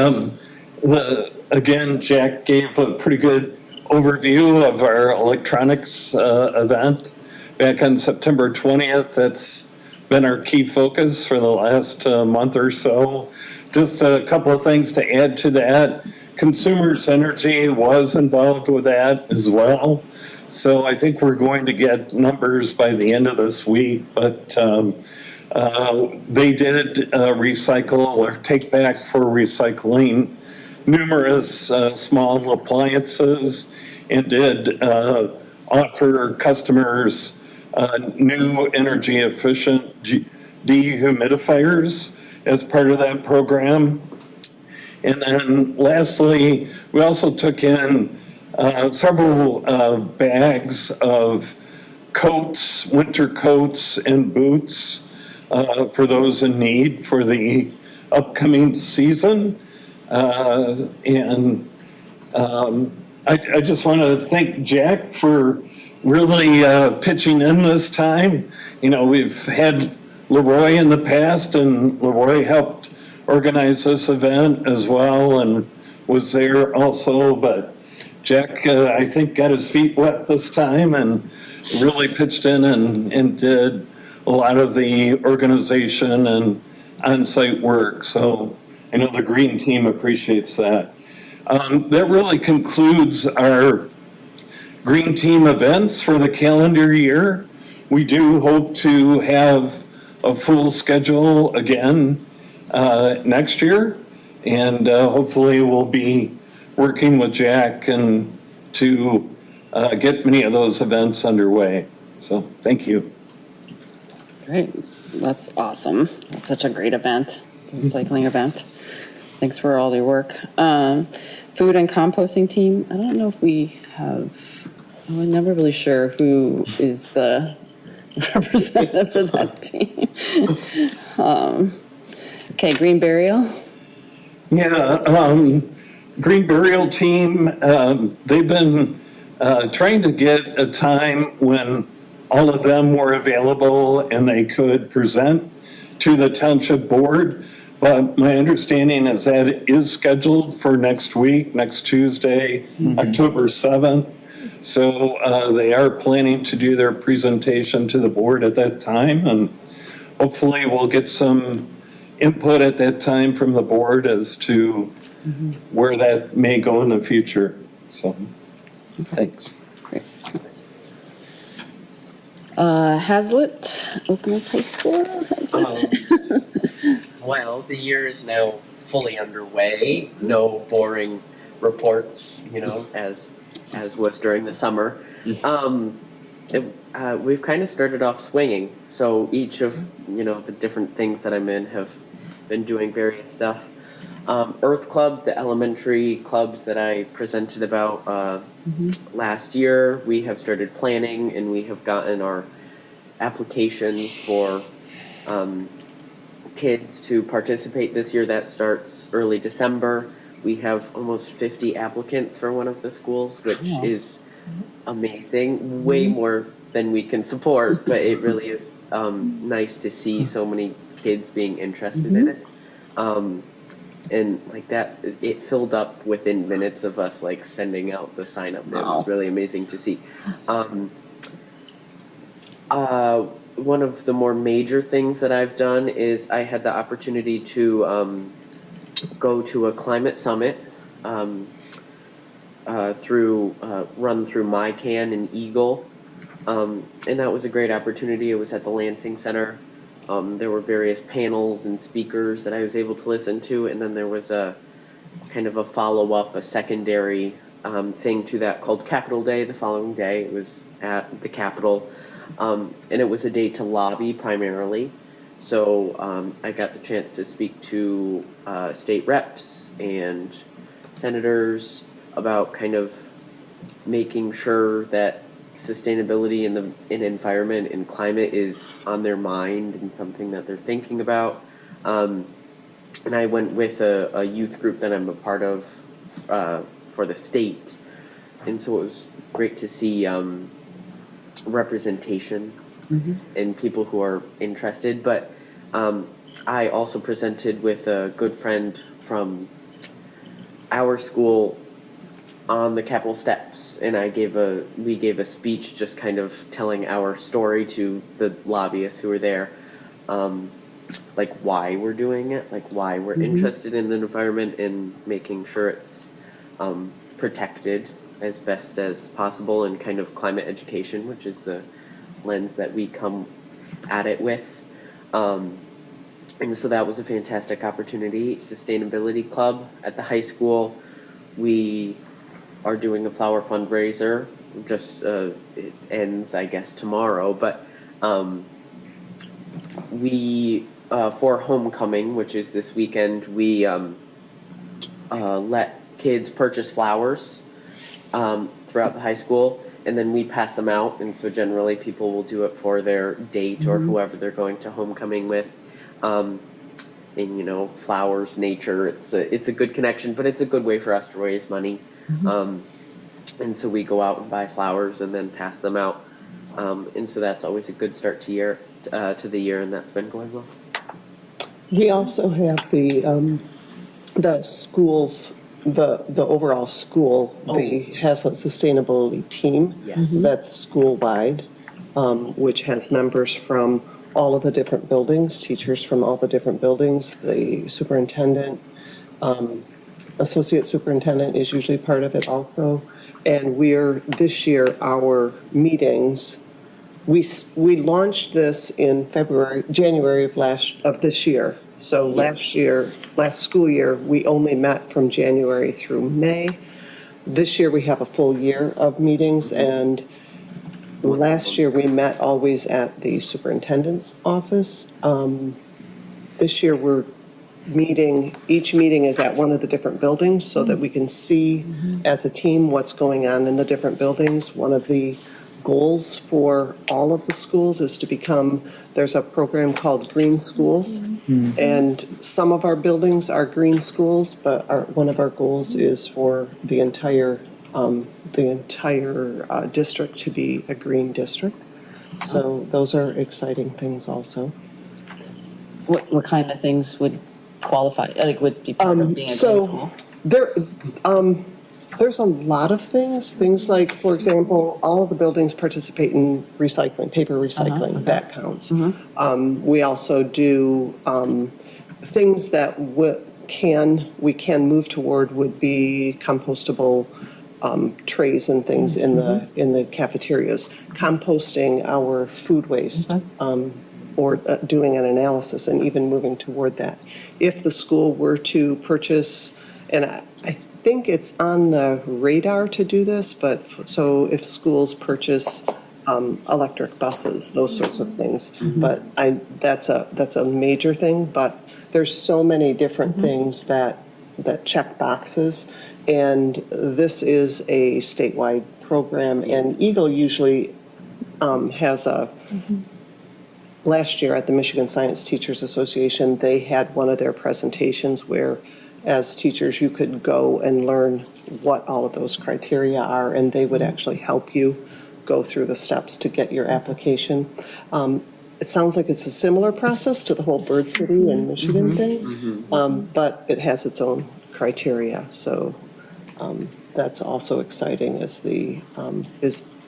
again, Jack gave a pretty good overview of our electronics event back on September 20th. That's been our key focus for the last month or so. Just a couple of things to add to that. Consumers Energy was involved with that as well. So I think we're going to get numbers by the end of this week, but they did recycle or take back for recycling numerous small appliances and did offer customers new energy efficient dehumidifiers as part of that program. And then lastly, we also took in several bags of coats, winter coats and boots for those in need for the upcoming season. And I just want to thank Jack for really pitching in this time. We've had Leroy in the past, and Leroy helped organize this event as well and was there also, but Jack, I think, got his feet wet this time and really pitched in and did a lot of the organization and on-site work. So I know the Green team appreciates that. That really concludes our Green team events for the calendar year. We do hope to have a full schedule again next year. And hopefully we'll be working with Jack and to get many of those events underway. So thank you. Great, that's awesome. That's such a great event, recycling event. Thanks for all your work. Food and composting team, I don't know if we have, I'm never really sure who is the representative for that team. Okay, green burial. Yeah, Green Burial Team, they've been trying to get a time when all of them were available and they could present to the township board. But my understanding is that it is scheduled for next week, next Tuesday, October 7th. So they are planning to do their presentation to the board at that time. And hopefully we'll get some input at that time from the board as to where that may go in the future. So, thanks. Great, thanks. Hazlitt, Openness High School, Hazlitt. Well, the year is now fully underway. No boring reports, as was during the summer. We've kind of started off swinging. So each of the different things that I'm in have been doing various stuff. Earth Club, the elementary clubs that I presented about last year, we have started planning and we have gotten our applications for kids to participate this year. That starts early December. We have almost 50 applicants for one of the schools, which is amazing, way more than we can support, but it really is nice to see so many kids being interested in it. And like that, it filled up within minutes of us like sending out the sign up. It was really amazing to see. One of the more major things that I've done is I had the opportunity to go to a climate summit run through MyCan and Eagle, and that was a great opportunity. It was at the Lansing Center. There were various panels and speakers that I was able to listen to, and then there was a kind of a follow-up, a secondary thing to that called Capitol Day the following day. It was at the Capitol, and it was a day to lobby primarily. So I got the chance to speak to state reps and senators about kind of making sure that sustainability in environment and climate is on their mind and something that they're thinking about. And I went with a youth group that I'm a part of for the state. And so it was great to see representation and people who are interested. But I also presented with a good friend from our school on the Capitol steps, and we gave a speech just kind of telling our story to the lobbyists who were there, like why we're doing it, like why we're interested in the environment and making sure it's protected as best as possible, and kind of climate education, which is the lens that we come at it with. And so that was a fantastic opportunity. Sustainability Club at the high school, we are doing a flower fundraiser. Just it ends, I guess, tomorrow. But we for homecoming, which is this weekend, we let kids purchase flowers throughout the high school, and then we pass them out. And so generally, people will do it for their date or whoever they're going to homecoming with. And flowers, nature, it's a good connection, but it's a good way for us to raise money. And so we go out and buy flowers and then pass them out. And so that's always a good start to the year, and that's been going well. We also have the schools, the overall school, the Hazlitt Sustainability Team. Yes. That's school-wide, which has members from all of the different buildings, teachers from all the different buildings, the superintendent, associate superintendent is usually part of it also. And this year, our meetings we launched this in January of this year. So last school year, we only met from January through May. This year, we have a full year of meetings, and last year, we met always at the superintendent's office. This year, each meeting is at one of the different buildings so that we can see as a team what's going on in the different buildings. One of the goals for all of the schools is to there's a program called Green Schools. And some of our buildings are green schools, but one of our goals is for the entire district to be a green district. So those are exciting things also. What kind of things would qualify, would be part of being a green school? There's a lot of things like, for example, all of the buildings participate in recycling, paper recycling, that counts. We also do things that we can move toward would be compostable trays and things in the cafeterias, composting our food waste, or doing an analysis and even moving toward that. If the school were to purchase, and I think it's on the radar to do this, so if schools purchase electric buses, those sorts of things. But that's a major thing, but there's so many different things that check boxes. And this is a statewide program, and Eagle usually has last year at the Michigan Science Teachers Association, they had one of their presentations where as teachers you could go and learn what all of those criteria are, and they would actually help you go through the steps to get your application. It sounds like it's a similar process to the whole Bird City and Michigan thing, but it has its own criteria. So that's also exciting is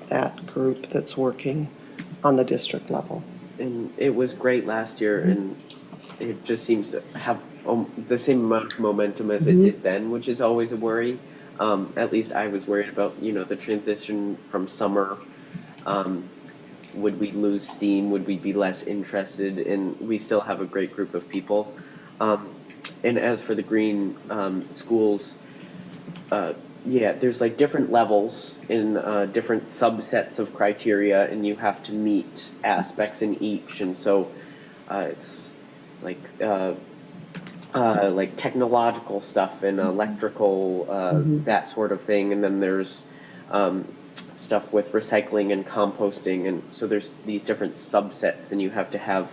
that group that's working on the district level. And it was great last year, and it just seems to have the same amount of momentum as it did then, which is always a worry. At least I was worried about, the transition from summer. Would we lose steam? Would we be less interested? And we still have a great group of people. And as for the green schools, there's like different levels in different subsets of criteria, and you have to meet aspects in each. And so it's like technological stuff and electrical, that sort of thing. And then there's stuff with recycling and composting. And so there's these different subsets, and you have to have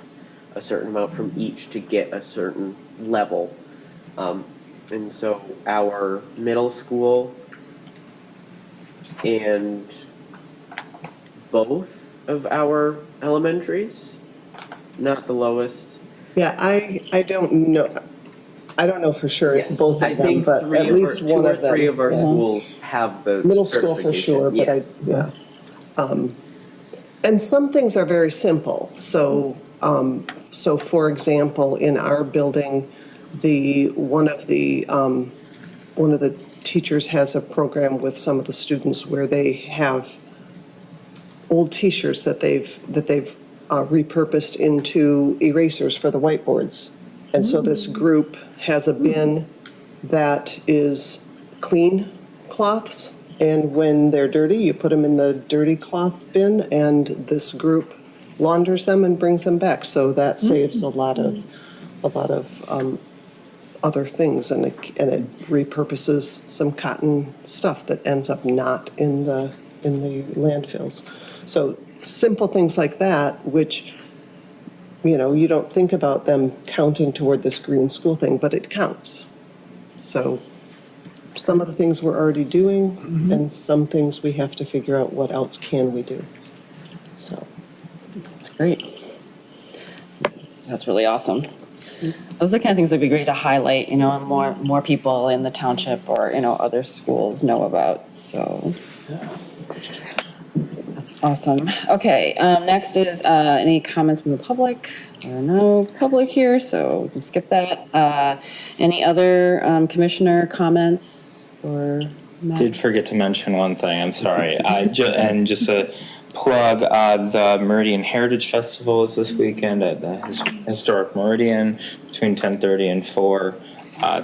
a certain amount from each to get a certain level. And so our middle school and both of our elementaries, not the lowest. Yeah, I don't know. I don't know for sure if both of them, but at least one of them. 3 of our schools have the middle school for sure, but yes. And some things are very simple. So, for example, in our building, one of the teachers has a program with some of the students where they have old T-shirts that they've repurposed into erasers for the whiteboards. And so this group has a bin that is clean cloths, and when they're dirty, you put them in the dirty cloth bin, and this group launders them and brings them back. So that saves a lot of other things, and it repurposes some cotton stuff that ends up not in the landfills. So simple things like that, which you don't think about them counting toward this green school thing, but it counts. So some of the things we're already doing, and some things we have to figure out what else can we do. So that's great. That's really awesome. Those are the kind of things that'd be great to highlight, and more people in the township or other schools know about. So that's awesome. Okay, next is any comments from the public? There are no public here, so we can skip that. Any other commissioner comments or? Did forget to mention one thing. I'm sorry. And just a plug, the Meridian Heritage Festival is this weekend at the historic Meridian between 10:30 and 4.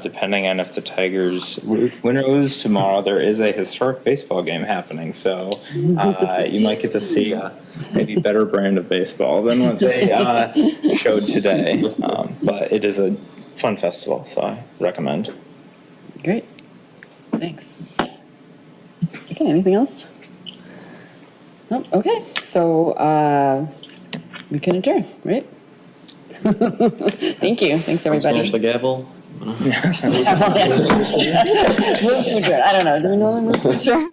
Depending on if the Tigers win or lose tomorrow, there is a historic baseball game happening. So you might get to see a maybe better brand of baseball than what they showed today. But it is a fun festival, so I recommend. Great. Thanks. Okay, anything else? No? Okay, so we can adjourn, right? Thank you. Thanks, everybody. Smash the gavel. Move to adjourn. I don't know. Do we normally move to adjourn?